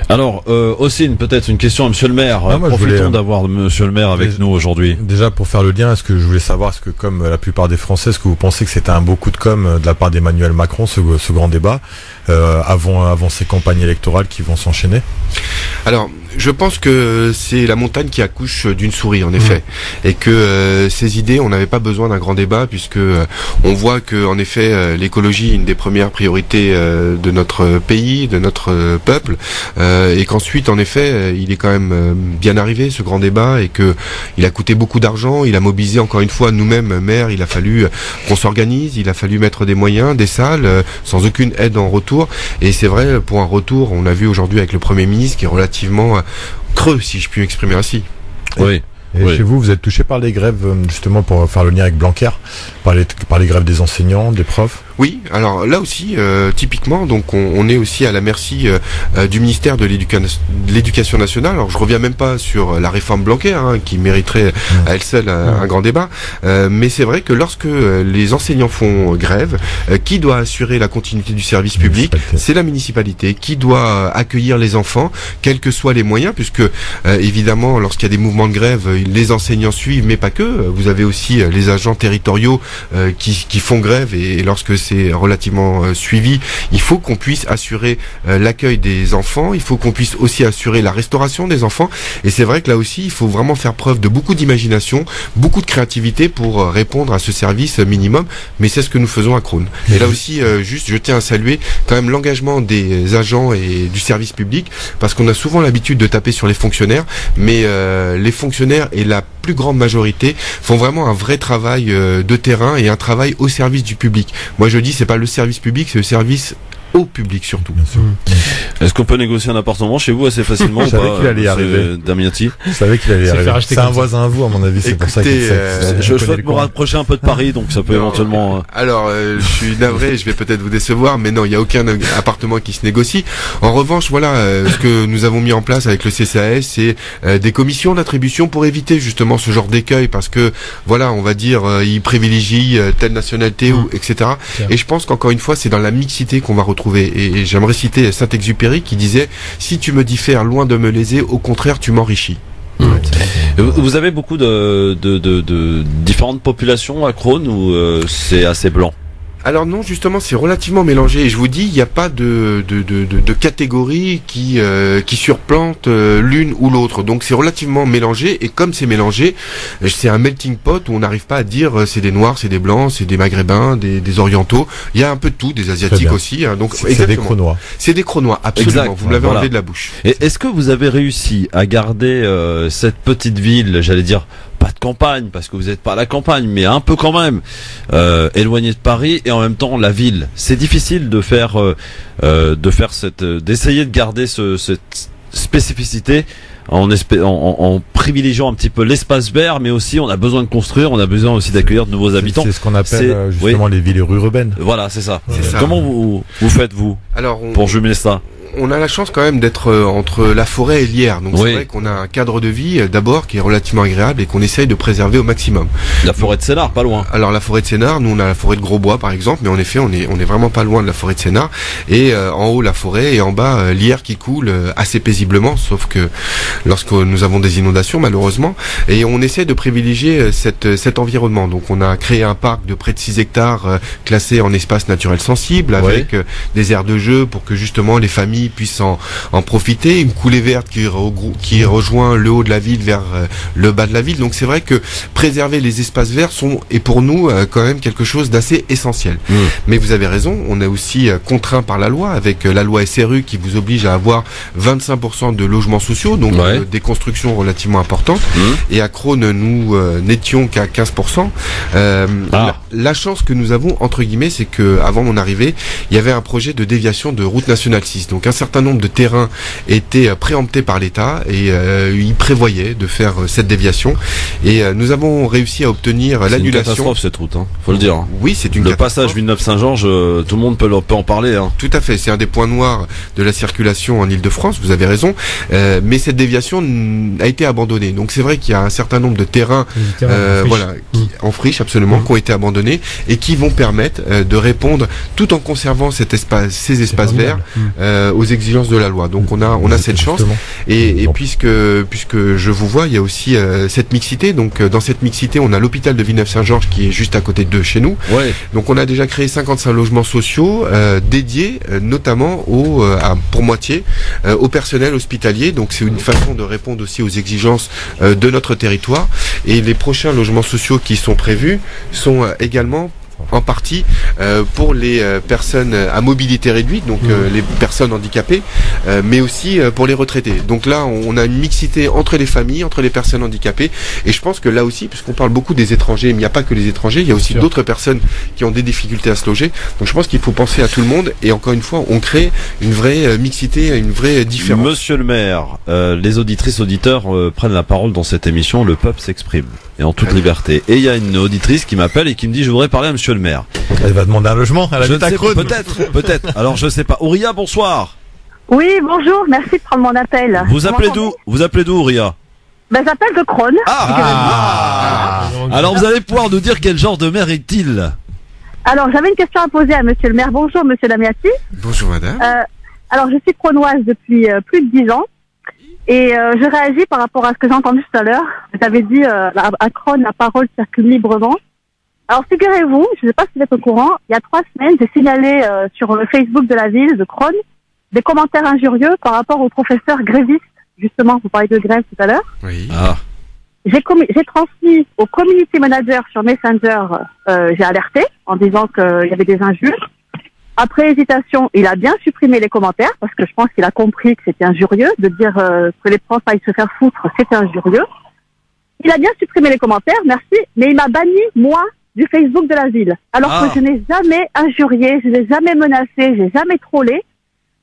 Alors, aussi peut-être une question à Monsieur le maire. Profitons d'avoir Monsieur le maire avec nous aujourd'hui. Déjà, pour faire le lien, est-ce que je voulais savoir, est-ce que comme la plupart des Français, est-ce que vous pensez que c'était un beau coup de com' de la part d'Emmanuel Macron, ce grand débat, avant ces campagnes électorales qui vont s'enchaîner? Alors, je pense que c'est la montagne qui accouche d'une souris, en effet, et que ces idées, on n'avait pas besoin d'un grand débat, puisque on voit que, en effet, l'écologie est une des premières priorités de notre pays, de notre peuple, et qu'ensuite, en effet, il est quand même bien arrivé ce grand débat, et que il a coûté beaucoup d'argent, il a mobilisé encore une fois nous-mêmes, maires, il a fallu qu'on s'organise, il a fallu mettre des moyens, des salles, sans aucune aide en retour, et c'est vrai, pour un retour, on a vu aujourd'hui avec le Premier ministre qui est relativement creux, si je puis m'exprimer ainsi. Oui. Et chez vous, vous êtes touché par les grèves, justement, pour faire le lien avec Blanquer, par les grèves des enseignants, des profs? Oui, alors là aussi, typiquement, donc on est aussi à la merci du ministère de l'Éducation nationale. Alors je reviens même pas sur la réforme Blanquer, qui mériterait à elle seule un grand débat, mais c'est vrai que lorsque les enseignants font grève, qui doit assurer la continuité du service public? C'est la municipalité. Qui doit accueillir les enfants, quels que soient les moyens, puisque évidemment, lorsqu'il y a des mouvements de grève, les enseignants suivent, mais pas que. Vous avez aussi les agents territoriaux qui font grève, et lorsque c'est relativement suivi, il faut qu'on puisse assurer l'accueil des enfants, il faut qu'on puisse aussi assurer la restauration des enfants, et c'est vrai que là aussi il faut vraiment faire preuve de beaucoup d'imagination, beaucoup de créativité pour répondre à ce service minimum, mais c'est ce que nous faisons à Crosne. Et là aussi, juste, je tiens à saluer quand même l'engagement des agents et du service public, parce qu'on a souvent l'habitude de taper sur les fonctionnaires, mais les fonctionnaires et la plus grande majorité font vraiment un vrai travail de terrain et un travail au service du public. Moi je dis, c'est pas le service public, c'est le service au public surtout. Bien sûr. Est-ce qu'on peut négocier un appartement chez vous assez facilement? Je savais qu'il allait y arriver. Damiati. Je savais qu'il allait y arriver. C'est un voisin à vous, à mon avis. C'est pour ça que je souhaite me rapprocher un peu de Paris, donc ça peut éventuellement. Alors, je suis navré, je vais peut-être vous décevoir, mais non, il n'y a aucun appartement qui se négocie. En revanche, voilà, ce que nous avons mis en place avec le CCAS, c'est des commissions d'attribution pour éviter justement ce genre d'écueil, parce que voilà, on va dire, ils privilégient telle nationalité ou etc. Et je pense qu'encore une fois, c'est dans la mixité qu'on va retrouver. Et j'aimerais citer Saint-Exupéry qui disait: si tu me diffères loin de me léser, au contraire tu m'enrichis. Vous avez beaucoup de différentes populations à Crosne, ou c'est assez blanc? Alors non, justement, c'est relativement mélangé. Et je vous dis, il n'y a pas de catégorie qui surplante l'une ou l'autre. Donc c'est relativement mélangé. Et comme c'est mélangé, c'est un melting pot où on n'arrive pas à dire c'est des Noirs, c'est des Blancs, c'est des Maghrébins, des Orientaux. Il y a un peu de tout, des Asiatiques aussi. Hein. Donc c'est des Cronois. C'est des Cronois, absolument. Exact. Vous me l'avez enlevé de la bouche. Et est-ce que vous avez réussi à garder cette petite ville, j'allais dire, pas de campagne, parce que vous n'êtes pas à la campagne, mais un peu quand même, éloigné de Paris, et en même temps la ville. C'est difficile d'essayer de garder cette spécificité en privilégiant un petit peu l'espace vert, mais aussi on a besoin de construire, on a besoin aussi d'accueillir de nouveaux habitants. C'est ce qu'on appelle justement les villes urbaines. Voilà, c'est ça. Ça. Comment vous faites vous pour jumeler ça? On a la chance quand même d'être entre la forêt et l'Yerre. Donc c'est vrai qu'on a un cadre de vie d'abord qui est relativement agréable et qu'on essaye de préserver au maximum. La forêt de Sénart, pas loin. Alors la forêt de Sénart, nous on a la forêt de Grosbois par exemple, mais en effet on est vraiment pas loin de la forêt de Sénart. Et en haut la forêt et en bas l'Yerre qui coule assez paisiblement, sauf que lorsque nous avons des inondations malheureusement. Et on essaie de privilégier cet environnement. Donc on a créé un parc de près de 6 hectares classé en espace naturel sensible avec des aires de jeu pour que justement les familles puissent en profiter, une coulée verte qui rejoint le haut de la ville vers le bas de la ville. Donc c'est vrai que préserver les espaces verts est pour nous quand même quelque chose d'assez essentiel. Mais vous avez raison, on est aussi contraint par la loi avec la loi SRU qui vous oblige à avoir 25% de logements sociaux, donc des constructions relativement importantes. Et à Crosne, nous n'étions qu'à 15%. La chance que nous avons entre guillemets, c'est que avant mon arrivée, il y avait un projet de déviation de route nationale 6. Donc un certain nombre de terrains étaient préemptés par l'État et il prévoyait de faire cette déviation. Et nous avons réussi à obtenir l'annulation. C'est une catastrophe cette route, faut le dire. Oui, c'est une catastrophe. Le passage Villeneuve-Saint-Georges, tout le monde peut en parler. Tout à fait, c'est un des points noirs de la circulation en Ile-de-France, vous avez raison. Mais cette déviation a été abandonnée. Donc c'est vrai qu'il y a un certain nombre de terrains en friche absolument, qui ont été abandonnés et qui vont permettre de répondre tout en conservant ces espaces verts aux exigences de la loi. Donc on a cette chance et puisque je vous vois, il y a aussi cette mixité. Donc dans cette mixité, on a l'hôpital de Villeneuve-Saint-Georges qui est juste à côté de chez nous. Donc on a déjà créé 55 logements sociaux dédiés notamment pour moitié au personnel hospitalier. Donc c'est une façon de répondre aussi aux exigences de notre territoire. Et les prochains logements sociaux qui sont prévus sont également en partie pour les personnes à mobilité réduite, donc les personnes handicapées, mais aussi pour les retraités. Donc là, on a une mixité entre les familles, entre les personnes handicapées, et je pense que là aussi, puisqu'on parle beaucoup des étrangers, mais il n'y a pas que les étrangers, il y a aussi d'autres personnes qui ont des difficultés à se loger. Donc je pense qu'il faut penser à tout le monde, et encore une fois, on crée une vraie mixité, une vraie différence. Monsieur le maire, les auditrices, auditeurs prennent la parole dans cette émission, le peuple s'exprime, et en toute liberté. Et il y a une auditrice qui m'appelle et qui me dit, je voudrais parler à monsieur le maire. Elle va demander un logement, elle habite à Crosne. Peut-être. Alors je sais pas. Ouria, bonsoir. Oui, bonjour, merci de prendre mon appel. Vous appelez d'où, Ouria? J'appelle de Crosne. Alors vous allez pouvoir nous dire quel genre de maire est-il? Alors j'avais une question à poser à monsieur le maire. Bonjour monsieur Damiati. Bonjour madame. Alors je suis crosnoise depuis plus de 10 ans. Et je réagis par rapport à ce que j'ai entendu tout à l'heure. Vous avez dit à Crosne, la parole circule librement. Alors figurez-vous, je ne sais pas si vous êtes au courant, il y a 3 semaines, j'ai signalé sur le Facebook de la ville de Crosne des commentaires injurieux par rapport au professeur gréviste. Justement, vous parlez de grève tout à l'heure. Oui. J'ai transmis au community manager sur Messenger, j'ai alerté en disant qu'il y avait des injures. Après hésitation, il a bien supprimé les commentaires parce que je pense qu'il a compris que c'était injurieux de dire que les profs aillent se faire foutre, c'était injurieux. Il a bien supprimé les commentaires, merci, mais il m'a banni, moi, du Facebook de la ville. Alors que je n'ai jamais injurié, je n'ai jamais menacé, j'ai jamais trollé.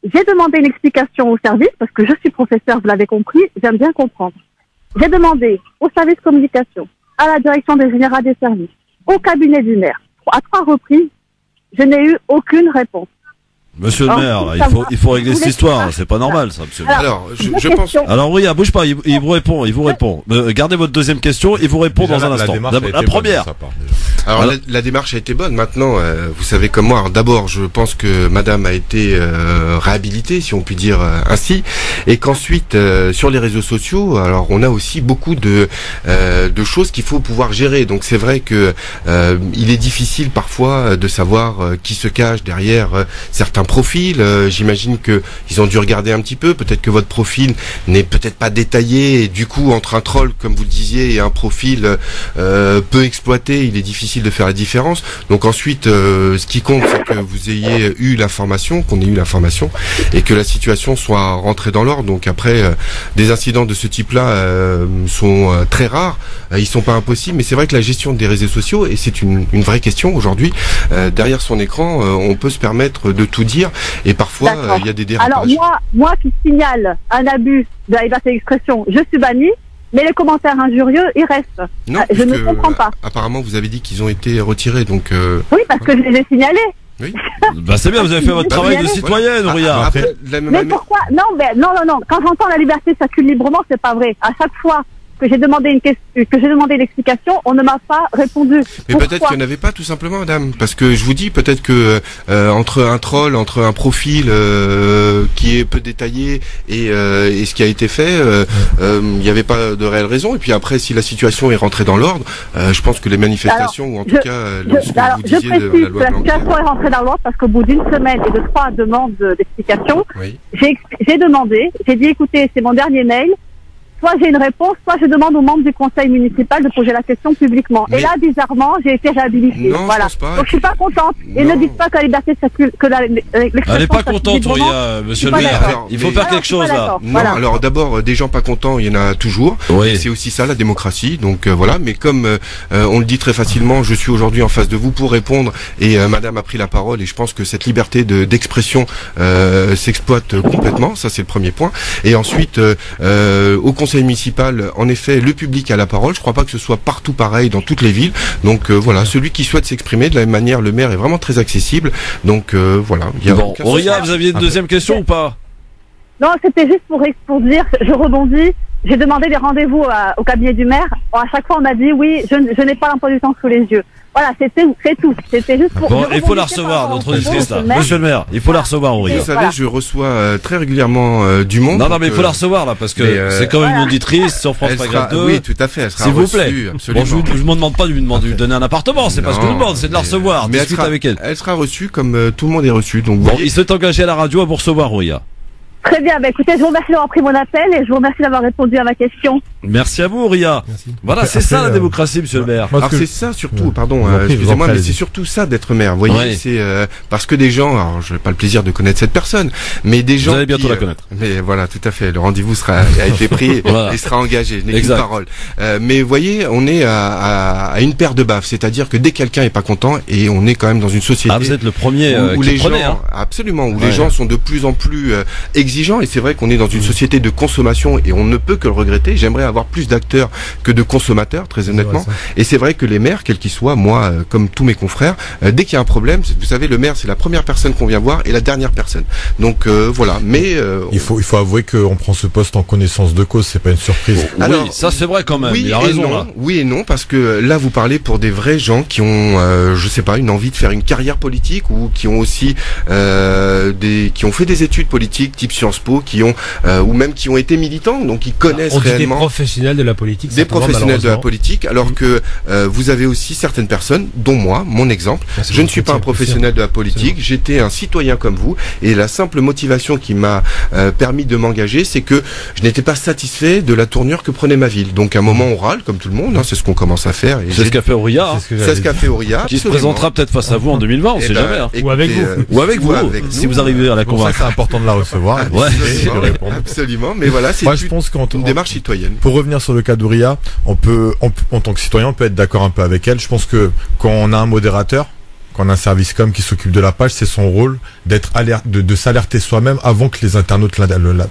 J'ai demandé une explication au service parce que je suis professeur, vous l'avez compris, j'aime bien comprendre. J'ai demandé au service communication, à la direction des générales des services, au cabinet du maire, à 3 reprises, je n'ai eu aucune réponse. Monsieur le maire, là, il faut régler cette histoire, c'est pas normal ça, monsieur le maire. Alors, je pense... Alors oui, bouge pas, il vous répond. Gardez votre deuxième question, il vous répond dans un instant. La première. Alors la démarche a été bonne. Maintenant, vous savez comme moi. D'abord, je pense que Madame a été réhabilitée, si on peut dire ainsi, et qu'ensuite sur les réseaux sociaux, alors on a aussi beaucoup de choses qu'il faut pouvoir gérer. Donc c'est vrai que il est difficile parfois de savoir qui se cache derrière certains profils. J'imagine que ils ont dû regarder un petit peu. Peut-être que votre profil n'est peut-être pas détaillé, et du coup entre un troll, comme vous le disiez, et un profil peu exploité, il est difficile de faire la différence. Donc ensuite, ce qui compte, c'est que vous ayez eu l'information, qu'on ait eu l'information, et que la situation soit rentrée dans l'ordre. Donc après, des incidents de ce type-là sont très rares. Ils sont pas impossibles, mais c'est vrai que la gestion des réseaux sociaux, et c'est une vraie question aujourd'hui, derrière son écran, on peut se permettre de tout dire, et parfois il y a des dérapages. Alors moi qui signale un abus de la liberté d'expression, je suis banni. Mais les commentaires injurieux, ils restent. Non, je ne comprends pas. Apparemment, vous avez dit qu'ils ont été retirés, donc. Oui, parce que je les ai signalés. Oui. Bah c'est bien, vous avez fait votre travail de citoyenne, Auria. Mais pourquoi non. Quand j'entends la liberté circule librement, c'est pas vrai. À chaque fois que j'ai demandé une explication, on ne m'a pas répondu. Mais peut-être qu'il n'y en avait pas, tout simplement, madame. Parce que je vous dis, peut-être que entre un troll, entre un profil qui est peu détaillé et ce qui a été fait, il n'y avait pas de réelle raison. Et puis après, si la situation est rentrée dans l'ordre, je pense que les manifestations, ou en tout cas, ce que vous disiez de la loi Blanquer. La situation est rentrée dans l'ordre parce qu'au bout d'une semaine et de 3 demandes d'explication, oui. j'ai demandé, j'ai dit, écoutez, c'est mon dernier mail. Soit j'ai une réponse, soit je demande aux membres du conseil municipal de poser la question publiquement. Mais... Et là, bizarrement, j'ai été réhabilitée. Non, voilà. Je pense pas. Donc je suis pas contente. Et ne dites pas que la liberté circule, que l'expression. Elle n'est pas contente, Auria, monsieur le maire. Il faut faire quelque chose là. Non, voilà. Alors d'abord, des gens pas contents, il y en a toujours. Oui. C'est aussi ça la démocratie. Donc voilà. Mais comme on le dit très facilement, je suis aujourd'hui en face de vous pour répondre. Et Madame a pris la parole. Et je pense que cette liberté d'expression s'exploite complètement. Ça, c'est le premier point. Et ensuite, au conseil municipal, en effet, le public a la parole. Je crois pas que ce soit partout pareil dans toutes les villes. Donc voilà, celui qui souhaite s'exprimer, de la même manière, le maire est vraiment très accessible. Donc voilà. Bon, Auria, vous aviez une deuxième question ou pas? Non, c'était juste pour dire, je rebondis. J'ai demandé des rendez-vous au cabinet du maire. À chaque fois, on m'a dit oui, je n'ai pas l'emploi du temps sous les yeux. Voilà, c'est tout. C'était juste pour. Bon, il faut la recevoir, notre auditrice là. Monsieur le maire, il faut la recevoir, Auria. Vous savez, je reçois très régulièrement du monde. Non, mais il faut la recevoir là, parce que c'est quand même une auditrice sur France Maghreb 2. Oui, tout à fait. Elle sera s'il vous plaît. Absolument. Bon, je me demande pas de lui donner un appartement, c'est pas ce que je vous demande, c'est de la recevoir. Mais discute avec elle. Elle sera reçue comme tout le monde est reçu. Donc bon, il s'est engagé à la radio à vous recevoir, Auria. Très bien, écoutez, je vous remercie d'avoir pris mon appel et je vous remercie d'avoir répondu à ma question. Merci à vous, Auria. Voilà, c'est ça la démocratie, monsieur le maire. Alors c'est ça surtout, pardon, excusez-moi, mais c'est surtout ça d'être maire. Vous voyez, c'est parce que des gens, alors je n'ai pas le plaisir de connaître cette personne, mais des gens. Vous allez bientôt la connaître. Mais voilà, tout à fait. Le rendez-vous a été pris et sera engagé. N'est qu'une parole. Mais vous voyez, on est à une paire de baffes, c'est-à-dire que dès que quelqu'un est pas content, et on est quand même dans une société. Ah, vous êtes le premier où les gens, hein. absolument, où les gens sont de plus en plus exigeant, et c'est vrai qu'on est dans une société de consommation et on ne peut que le regretter. J'aimerais avoir plus d'acteurs que de consommateurs, très honnêtement. Et c'est vrai que les maires, quels qu'ils soient, moi, comme tous mes confrères, dès qu'il y a un problème, vous savez, le maire, c'est la première personne qu'on vient voir et la dernière personne. Donc voilà. Mais il faut avouer qu'on prend ce poste en connaissance de cause. C'est pas une surprise. Alors, oui, ça c'est vrai quand même. Oui, il a raison là. Oui et non, parce que là vous parlez pour des vrais gens qui ont, je sais pas, une envie de faire une carrière politique ou qui ont aussi qui ont fait des études politiques type Sciences Po, qui ont ou même qui ont été militants, donc ils connaissent réellement. Des professionnels de la politique. Des professionnels de la politique, alors que vous avez aussi certaines personnes, dont moi, mon exemple. Je ne suis pas un professionnel de la politique, j'étais un citoyen comme vous, et la simple motivation qui m'a permis de m'engager, c'est que je n'étais pas satisfait de la tournure que prenait ma ville. Donc à un moment on râle, comme tout le monde, hein, c'est ce qu'on commence à faire. C'est ce qu'a fait Auria. C'est ce qu'a fait Auria. Qui se présentera peut-être face à vous en 2020, on sait jamais. Hein. Ou avec vous. Ou avec vous, si vous arrivez à la convaincre. C'est important de la recevoir. Absolument, mais voilà, c'est une démarche citoyenne. Pour revenir sur le cas d'Auria, on peut, en tant que citoyen, on peut être d'accord un peu avec elle. Je pense que quand on a un modérateur, quand on a un service com qui s'occupe de la page, c'est son rôle d'être de s'alerter soi-même avant que les internautes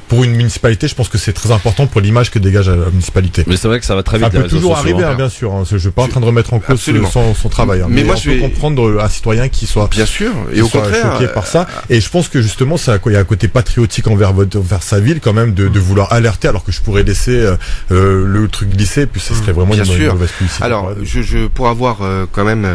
pour une municipalité, je pense que c'est très important pour l'image que dégage la municipalité. Mais c'est vrai que ça va très vite. Ça peut toujours arriver, bien sûr. Je suis pas en train de remettre en cause son travail. Mais moi, je peux comprendre un citoyen qui soit bien sûr et au contraire choqué par ça. Et je pense que justement, il y a un côté patriotique envers sa ville quand même de vouloir alerter, alors que je pourrais laisser le truc glisser, puis ça serait vraiment une mauvaise publicité. Alors, pour avoir quand même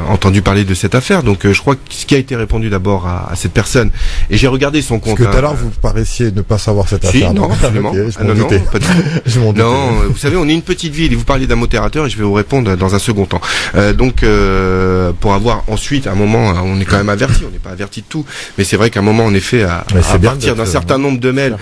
entendu parler de cette affaire, donc je crois que ce qui a été répondu d'abord à cette personne, et j'ai regardé son compte. Parce que tout à l'heure vous paraissiez ne pas savoir cette affaire. Non, absolument. Okay, non, pas du tout. Non, vous savez, on est une petite ville et vous parlez d'un modérateur et je vais vous répondre dans un second temps. Pour avoir ensuite un moment, on est quand même averti, on n'est pas averti de tout, mais c'est vrai qu'à un moment, en effet, à partir d'un certain nombre de mails,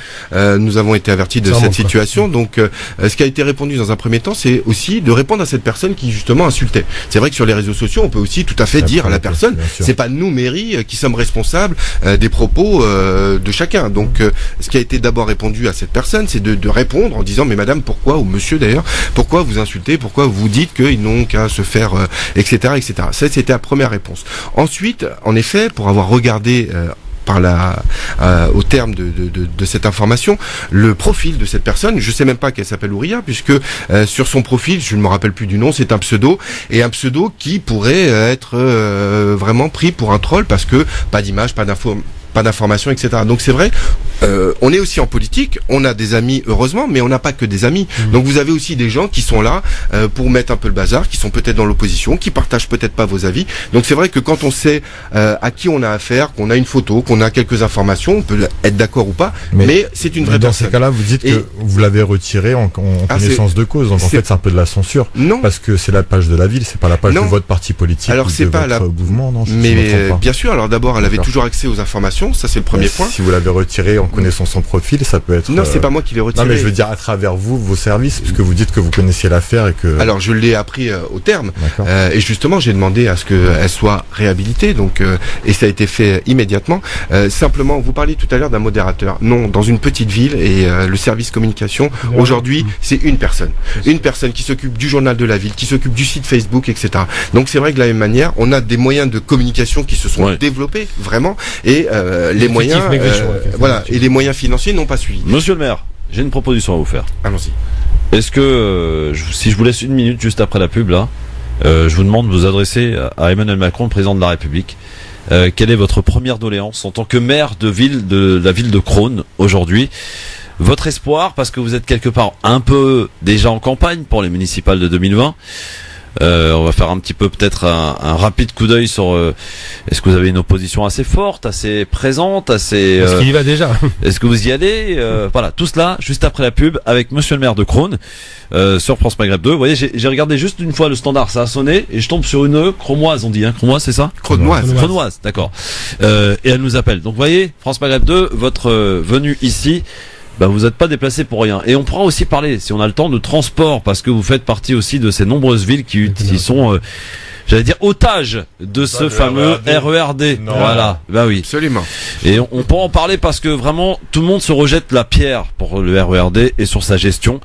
nous avons été avertis de cette situation. Donc, ce qui a été répondu dans un premier temps, c'est aussi de répondre à cette personne qui justement insultait. C'est vrai que sur les réseaux sociaux, on peut aussi tout à fait dire à la personne, c'est pas nous, mairie, qui sommes responsables des propos de chacun. Donc, ce qui a été d'abord répondu à cette personne, c'est de répondre en disant, mais madame, pourquoi, ou monsieur d'ailleurs, pourquoi vous insultez, pourquoi vous dites qu'ils n'ont qu'à se faire, etc., etc. Ça, c'était la première réponse. Ensuite, en effet, pour avoir regardé au terme de cette information, le profil de cette personne, je sais même pas qu'elle s'appelle Ouria, puisque sur son profil, je ne me rappelle plus du nom, c'est un pseudo, et un pseudo qui pourrait être vraiment pris pour un troll, parce que pas d'image, pas d'informations, etc. Donc c'est vrai, on est aussi en politique, on a des amis heureusement, mais on n'a pas que des amis. Donc vous avez aussi des gens qui sont là pour mettre un peu le bazar, qui sont peut-être dans l'opposition, qui partagent peut-être pas vos avis. Donc c'est vrai que quand on sait à qui on a affaire, qu'on a une photo, qu'on a quelques informations, on peut être d'accord ou pas, mais c'est une vraie personne. Dans ces cas-là, vous dites que vous l'avez retiré en connaissance de cause. Donc en fait, c'est un peu de la censure. Non. Parce que c'est la page de la ville, c'est pas la page de votre parti politique. Alors c'est pas votre mouvement, non? Mais bien sûr. Alors d'abord, elle avait toujours accès aux informations. Ça, c'est le premier point. Si vous l'avez retiré en connaissant son profil, ça peut être... Non, c'est pas moi qui l'ai retiré. Non, mais je veux dire à travers vos services, puisque vous dites que vous connaissiez l'affaire et que... Alors, je l'ai appris au terme. Et justement, j'ai demandé à ce qu'elle soit réhabilitée. Donc, et ça a été fait immédiatement. Simplement, vous parliez tout à l'heure d'un modérateur. Non, dans une petite ville, et le service communication, aujourd'hui, c'est une personne. Une personne qui s'occupe du journal de la ville, qui s'occupe du site Facebook, etc. Donc, c'est vrai que de la même manière, on a des moyens de communication qui se sont développés, vraiment. Et les moyens, et les moyens financiers n'ont pas suivi. Monsieur le maire, j'ai une proposition à vous faire. Allons-y. Est-ce que, si je vous laisse une minute juste après la pub, là, je vous demande de vous adresser à Emmanuel Macron, le président de la République. Quelle est votre première doléance en tant que maire de la ville de Crosne aujourd'hui? Votre espoir, parce que vous êtes quelque part un peu déjà en campagne pour les municipales de 2020. On va faire un petit peu peut-être un rapide coup d'œil sur est-ce que vous avez une opposition assez forte, assez présente, assez... Est-ce qu'il y va déjà? Est-ce que vous y allez? Voilà, tout cela juste après la pub avec monsieur le maire de Crosne sur France Maghreb 2. Vous voyez, j'ai regardé juste une fois le standard, ça a sonné et je tombe sur une cromoise, on dit, hein, cromoise, c'est ça? Cronoise, d'accord. Et elle nous appelle. Donc vous voyez, France Maghreb 2, votre venue ici, vous n'êtes pas déplacé pour rien. Et on pourra aussi parler, si on a le temps, de transport, parce que vous faites partie aussi de ces nombreuses villes qui sont, j'allais dire, otages de ce fameux RERD. Voilà, oui. Absolument. Et on pourra en parler parce que vraiment, tout le monde se rejette la pierre pour le RERD et sur sa gestion.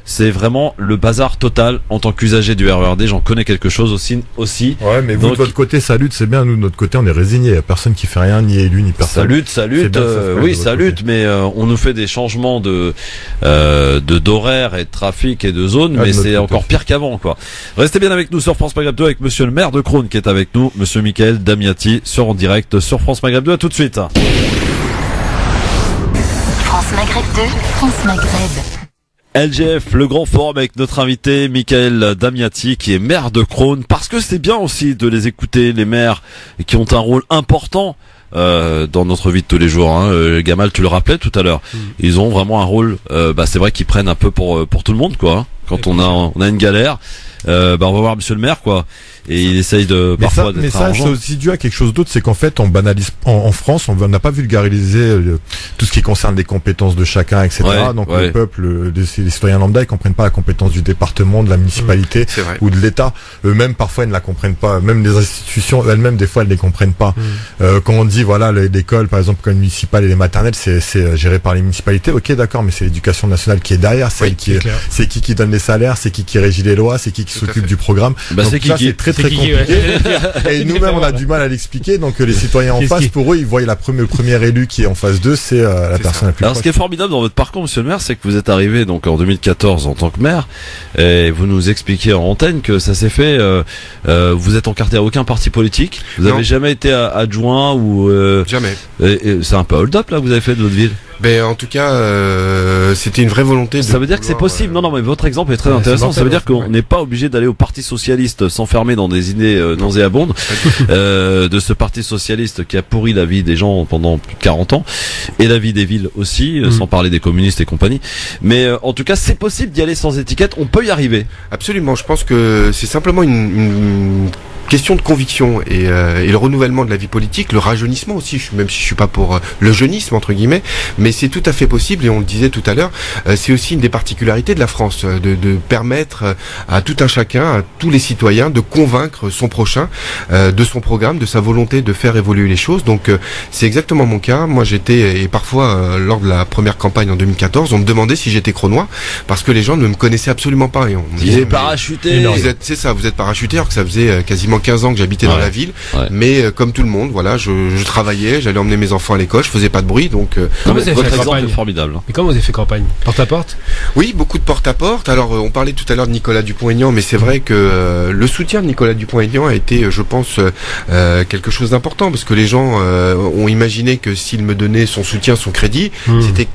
C'est vraiment le bazar total en tant qu'usager du RERD. J'en connais quelque chose aussi. Ouais, mais vous, de votre côté, ça lutte, c'est bien. Nous, de notre côté, on est résignés. Il n'y a personne qui fait rien, ni élu, ni personne. Ça lutte. Oui, ça lutte, mais on nous fait des changements d'horaire et de trafic et de zone, mais c'est encore pire qu'avant, quoi. Restez bien avec nous sur France Maghreb 2 avec monsieur le maire de Crosne qui est avec nous, monsieur Michael Damiati, en direct sur France Maghreb 2. À tout de suite. France Maghreb 2, France Maghreb. LGF, le grand forum avec notre invité Michael Damiati qui est maire de Crosne, parce que c'est bien aussi de les écouter, les maires qui ont un rôle important dans notre vie de tous les jours, hein. Gamal, tu le rappelais tout à l'heure, ils ont vraiment un rôle, c'est vrai qu'ils prennent un peu pour tout le monde, quoi, hein. Quand on a une galère, on va voir monsieur le maire, quoi. Et il essaye parfois d'être arrangeant. Mais ça, c'est aussi dû à quelque chose d'autre, c'est qu'en fait, on banalise, en France, on n'a pas vulgarisé tout ce qui concerne les compétences de chacun, etc. Donc le peuple, les citoyens lambda, ils comprennent pas la compétence du département, de la municipalité ou de l'État. Eux-mêmes, parfois, ils ne la comprennent pas. Même les institutions elles-mêmes, des fois, elles ne les comprennent pas. Quand on dit, voilà, l'école, par exemple, comme municipale et les maternelles, c'est géré par les municipalités. Ok, d'accord, mais c'est l'éducation nationale qui est derrière, c'est qui donne les salaires, c'est qui régit les lois, c'est qui qui s'occupe du programme. Bah, donc c'est ça, Kiki. c'est très C'est très Kiki, compliqué. ouais. Et nous-mêmes, on a du mal à l'expliquer. Donc les citoyens en face, pour eux, ils voient le premier élu qui est en face d'eux, c'est la personne la plus Alors, ce proche. qui est formidable dans votre parcours, monsieur le maire, c'est que vous êtes arrivé donc en 2014 en tant que maire, et vous nous expliquez en antenne que ça s'est fait. Vous êtes encarté à aucun parti politique. Vous Non. avez jamais été adjoint ou Jamais. et c'est un peu hold-up là que vous avez fait de votre ville. Ben en tout cas, c'était une vraie volonté. Ça veut dire que c'est possible. Non, mais votre exemple est très intéressant. Ça veut dire qu'on n'est pas obligé d'aller au Parti socialiste, s'enfermer dans des idées nauséabondes de ce Parti socialiste qui a pourri la vie des gens pendant plus de 40 ans et la vie des villes aussi, sans parler des communistes et compagnie. Mais en tout cas, c'est possible d'y aller sans étiquette. On peut y arriver. Absolument. Je pense que c'est simplement une question de conviction et le renouvellement de la vie politique, le rajeunissement aussi, même si je suis pas pour le jeunisme entre guillemets, mais c'est tout à fait possible et on le disait tout à l'heure, c'est aussi une des particularités de la France, de permettre à tout un chacun, à tous les citoyens de convaincre son prochain de son programme, de sa volonté de faire évoluer les choses. Donc c'est exactement mon cas. Moi j'étais, et parfois lors de la première campagne en 2014, on me demandait si j'étais crônois parce que les gens ne me connaissaient absolument pas et on me disait, parachuté. c'est ça, vous êtes parachuté alors que ça faisait quasiment 15 ans que j'habitais dans la ville, mais comme tout le monde, voilà, je travaillais, j'allais emmener mes enfants à l'école, je faisais pas de bruit, donc Votre exemple est formidable. Et comment vous avez fait campagne? Porte à porte? oui, beaucoup de porte-à-porte. Alors on parlait tout à l'heure de Nicolas Dupont-Aignan, mais c'est vrai que le soutien de Nicolas Dupont-Aignan a été, je pense, quelque chose d'important, parce que les gens ont imaginé que s'il me donnait son soutien, son crédit, c'était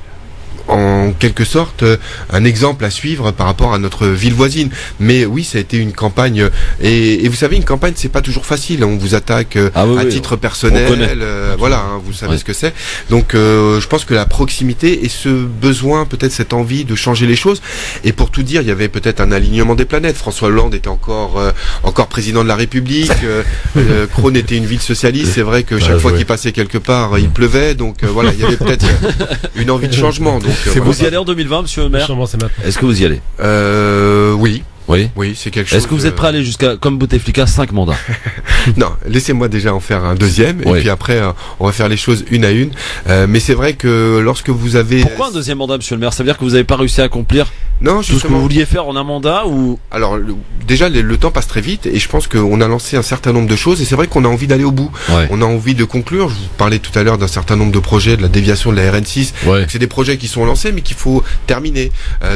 en quelque sorte un exemple à suivre par rapport à notre ville voisine. Mais oui, ça a été une campagne et vous savez, une campagne c'est pas toujours facile. On vous attaque à titre personnel, voilà, hein, vous savez ce que c'est. Donc je pense que la proximité et ce besoin, peut-être cette envie de changer les choses. Et pour tout dire, il y avait peut-être un alignement des planètes. François Hollande était encore président de la République. Crosne était une ville socialiste. C'est vrai que chaque fois qu'il passait quelque part, il pleuvait. Donc voilà, il y avait peut-être une envie de changement. Donc Vous y allez en 2020, monsieur le maire? Est-ce que vous y allez? Oui. Oui. Oui, c'est quelque chose. Est-ce que vous êtes prêt à aller jusqu'à, comme Bouteflika, 5 mandats? Non, laissez-moi déjà en faire un deuxième, et puis après, on va faire les choses une à une. Mais c'est vrai que lorsque vous avez... Pourquoi un deuxième mandat, monsieur le maire? Ça veut dire que vous n'avez pas réussi à accomplir tout ce que vous vouliez faire en un mandat ou... Alors, déjà, le temps passe très vite, et je pense qu'on a lancé un certain nombre de choses, et c'est vrai qu'on a envie d'aller au bout. Ouais. On a envie de conclure. Je vous parlais tout à l'heure d'un certain nombre de projets, de la déviation de la RN6. Ouais. C'est des projets qui sont lancés, mais qu'il faut terminer.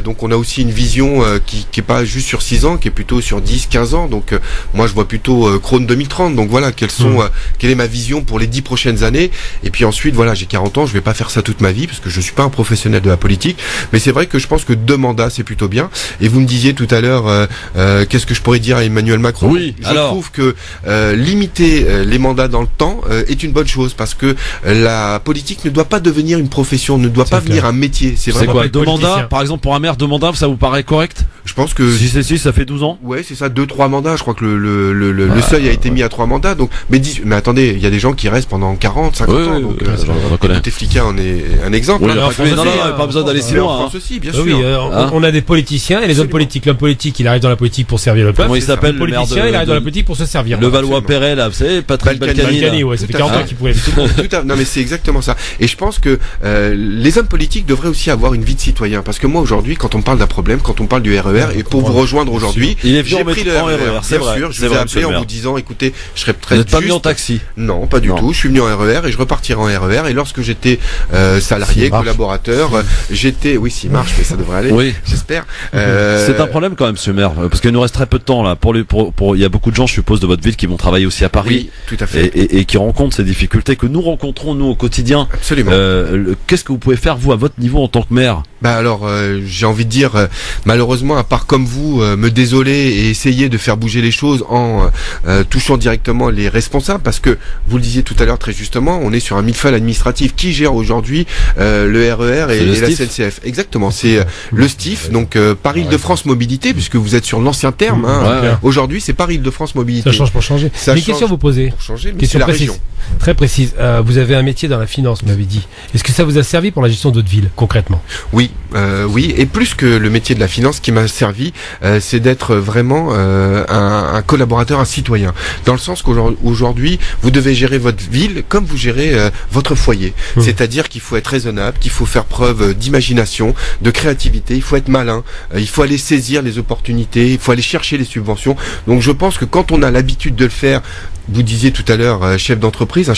Donc on a aussi une vision qui est pas juste sur 6 ans, qui est plutôt sur 10, 15 ans. Donc moi je vois plutôt Crosne 2030. Donc voilà, quelle est ma vision pour les 10 prochaines années. Et puis ensuite, voilà, j'ai 40 ans, je vais pas faire ça toute ma vie, parce que je suis pas un professionnel de la politique. Mais c'est vrai que je pense que 2 mandats, c'est plutôt bien. Et vous me disiez tout à l'heure, qu'est-ce que je pourrais dire à Emmanuel Macron? Oui, je trouve que limiter les mandats dans le temps est une bonne chose, parce que la politique ne doit pas devenir une profession, ne doit pas venir un métier. C'est vraiment quoi, 2 mandats? Par exemple, pour un maire, 2 mandats, ça vous paraît correct? Je pense que si c'est 6, ça fait 12 ans. Ouais, c'est ça, 2-3 mandats. Je crois que le seuil a été mis à 3 mandats. Donc, mais attendez, il y a des gens qui restent pendant 40, 50 ans. Donc, Bouteflika en est un exemple. Oui, pas besoin d'aller si loin. En France aussi, bien sûr. Oui, on a des politiciens et les hommes politiques. L'homme politique, il arrive dans la politique pour servir le peuple. Comment il s'appelle? Le politicien, il arrive dans la politique pour se servir. Le Valois-Perret, là, vous savez, Patrick Balkany. Ouais, ça fait 40 ans qu'il pouvait. Non, mais c'est exactement ça. Et je pense que les hommes politiques devraient aussi avoir une vie de citoyen. Parce que moi, aujourd'hui, quand on me parle d'un problème, quand on parle du RER, et pour vous rejoindre aujourd'hui, j'ai pris le RER. C'est vrai. Je vous ai appelé en vous disant, écoutez, je serais très juste. Vous n'êtes pas venu en taxi? Non, pas du tout. Je suis venu en RER et je repartirai en RER. Et lorsque j'étais salarié, collaborateur, j'étais, oui, s'il marche, mais ça devrait aller. Oui. J'espère. C'est un problème quand même, monsieur le maire, parce qu'il nous reste très peu de temps là. Il y a beaucoup de gens, je suppose, de votre ville qui vont travailler aussi à Paris. Oui, tout à fait. Et qui rencontrent ces difficultés que nous rencontrons nous au quotidien. Absolument. Qu'est-ce que vous pouvez faire vous à votre niveau en tant que maire? Bah alors, j'ai envie de dire, malheureusement, à part comme vous, me désoler et essayer de faire bouger les choses en touchant directement les responsables, parce que vous le disiez tout à l'heure très justement, on est sur un millefeuille administratif. Qui gère aujourd'hui le RER et la SNCF? Exactement, c'est le STIF, donc Paris-Île-de-France Mobilité, puisque vous êtes sur l'ancien terme. Aujourd'hui, c'est Paris-Île-de-France Mobilité. Ça change pour changer. Une question à vous poser. Pour changer, mais question c'est la précise. région. Très précise. Vous avez un métier dans la finance, vous m'avez dit. Est-ce que ça vous a servi pour la gestion de votre ville, concrètement? Oui. Oui, et plus que le métier de la finance, ce qui m'a servi, c'est d'être vraiment un collaborateur, un citoyen. Dans le sens qu'aujourd'hui, vous devez gérer votre ville comme vous gérez votre foyer. C'est-à-dire qu'il faut être raisonnable, qu'il faut faire preuve d'imagination, de créativité, il faut être malin, il faut aller saisir les opportunités, il faut aller chercher les subventions. Donc je pense que quand on a l'habitude de le faire, vous disiez tout à l'heure un chef d'entreprise,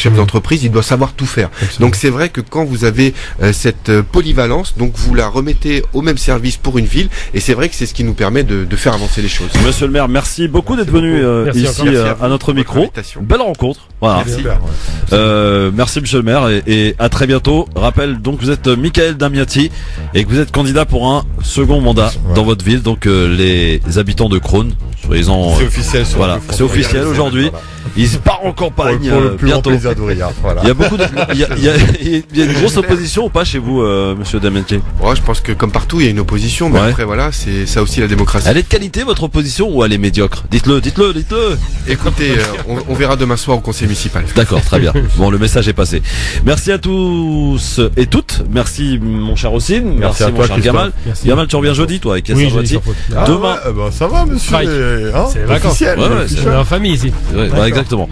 il doit savoir tout faire. Absolument. Donc c'est vrai que quand vous avez cette polyvalence, donc vous la remettez au même service pour une ville, et c'est vrai que c'est ce qui nous permet de faire avancer les choses. Monsieur le maire, merci beaucoup d'être venu ici à notre micro. Belle rencontre. Voilà. Merci monsieur le maire, et à très bientôt. Rappelle donc que vous êtes Michael Damiati et que vous êtes candidat pour un second mandat dans votre ville. Donc les habitants de Crosne, soyez-en. C'est officiel. Voilà, c'est officiel aujourd'hui. Voilà. Il part en campagne pour le plus bientôt. Voilà. Il y a beaucoup de, il y a une grosse opposition ou pas chez vous, monsieur Damiati? Ouais, je pense que comme partout, il y a une opposition, mais après voilà, c'est ça aussi la démocratie. Elle est de qualité votre opposition ou elle est médiocre? Dites-le. Écoutez, on verra demain soir au conseil municipal. D'accord, très bien. Bon, le message est passé. Merci à tous et toutes. Merci mon cher Ossine. Merci mon cher Gamal. Gamal, tu reviens jeudi, toi, avec Yassir Rouati. Demain. Ça va, monsieur. C'est les vacances. C'est en famille ici. Exactement.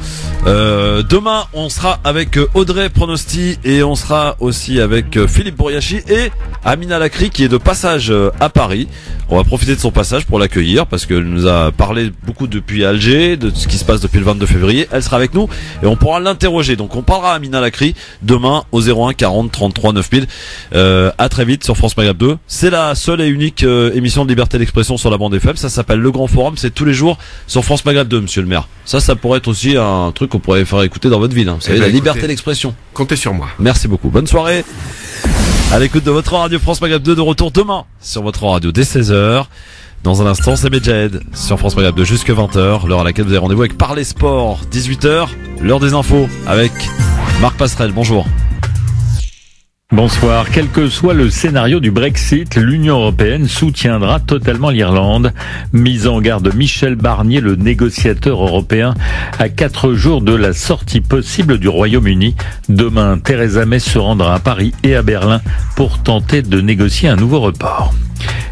Demain, on sera avec Audrey Pronosti et on sera aussi avec Philippe Bouriachi et Amina Lacri qui est de passage à Paris. On va profiter de son passage pour l'accueillir parce qu'elle nous a parlé beaucoup depuis Alger, de ce qui se passe depuis le 22 février. Elle sera avec nous et on pourra l'interroger. Donc on parlera à Amina Lacri demain au 01 40 33 9000. À très vite sur France Maghreb 2. C'est la seule et unique émission de liberté d'expression sur la bande FM. Ça s'appelle Le Grand Forum. C'est tous les jours sur France Maghreb 2, monsieur le maire. Ça pourrait être aussi un truc qu'on pourrait faire écouter dans votre ville. Vous savez, la liberté d'expression. Comptez sur moi. Merci beaucoup. Bonne soirée. À l'écoute de votre radio France Maghreb 2, de retour demain sur votre radio dès 16h. Dans un instant, c'est Medjahed sur France Maghreb 2 jusqu'à 20h, l'heure à laquelle vous avez rendez-vous avec Parler Sport. 18h, l'heure des infos avec Marc Passerelle. Bonjour. Bonsoir. Quel que soit le scénario du Brexit, l'Union européenne soutiendra totalement l'Irlande. Mise en garde Michel Barnier, le négociateur européen, à 4 jours de la sortie possible du Royaume-Uni. Demain, Theresa May se rendra à Paris et à Berlin pour tenter de négocier un nouveau report.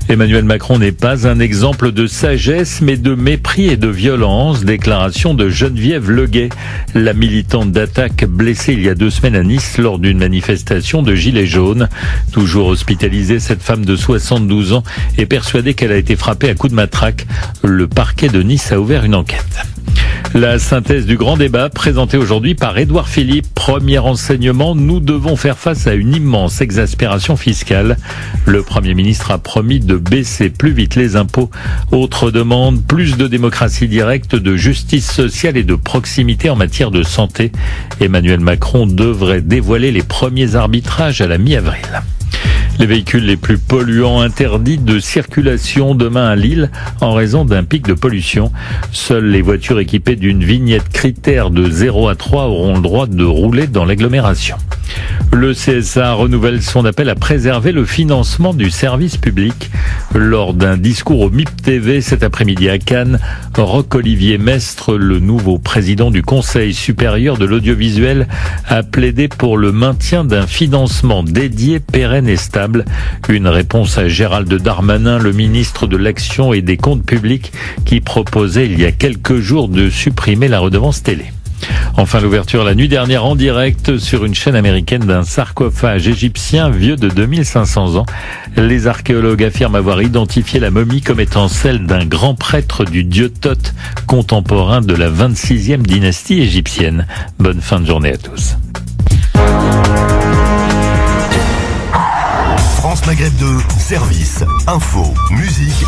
Emmanuel Macron n'est pas un exemple de sagesse, mais de mépris et de violence. Déclaration de Geneviève Leguet, la militante d'Attaque blessée il y a 2 semaines à Nice lors d'une manifestation de Gilets jaunes. Toujours hospitalisée, cette femme de 72 ans est persuadée qu'elle a été frappée à coups de matraque. Le parquet de Nice a ouvert une enquête. La synthèse du grand débat présentée aujourd'hui par Édouard Philippe. Premier enseignement, nous devons faire face à une immense exaspération fiscale. Le Premier ministre a promis de baisser plus vite les impôts. Autre demande, plus de démocratie directe, de justice sociale et de proximité en matière de santé. Emmanuel Macron devrait dévoiler les premiers arbitrages à la mi-avril. Les véhicules les plus polluants interdits de circulation demain à Lille en raison d'un pic de pollution. Seules les voitures équipées d'une vignette critère de 0 à 3 auront le droit de rouler dans l'agglomération. Le CSA renouvelle son appel à préserver le financement du service public. Lors d'un discours au MIP TV cet après-midi à Cannes, Roch-Olivier Mestre, le nouveau président du Conseil supérieur de l'audiovisuel, a plaidé pour le maintien d'un financement dédié, pérenne et stable. Une réponse à Gérald Darmanin, le ministre de l'Action et des Comptes publics, qui proposait il y a quelques jours de supprimer la redevance télé. Enfin, l'ouverture la nuit dernière en direct sur une chaîne américaine d'un sarcophage égyptien vieux de 2500 ans. Les archéologues affirment avoir identifié la momie comme étant celle d'un grand prêtre du dieu Thoth, contemporain de la 26e dynastie égyptienne. Bonne fin de journée à tous. France Maghreb 2, service, info, musique,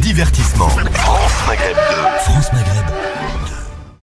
divertissement. France Maghreb 2.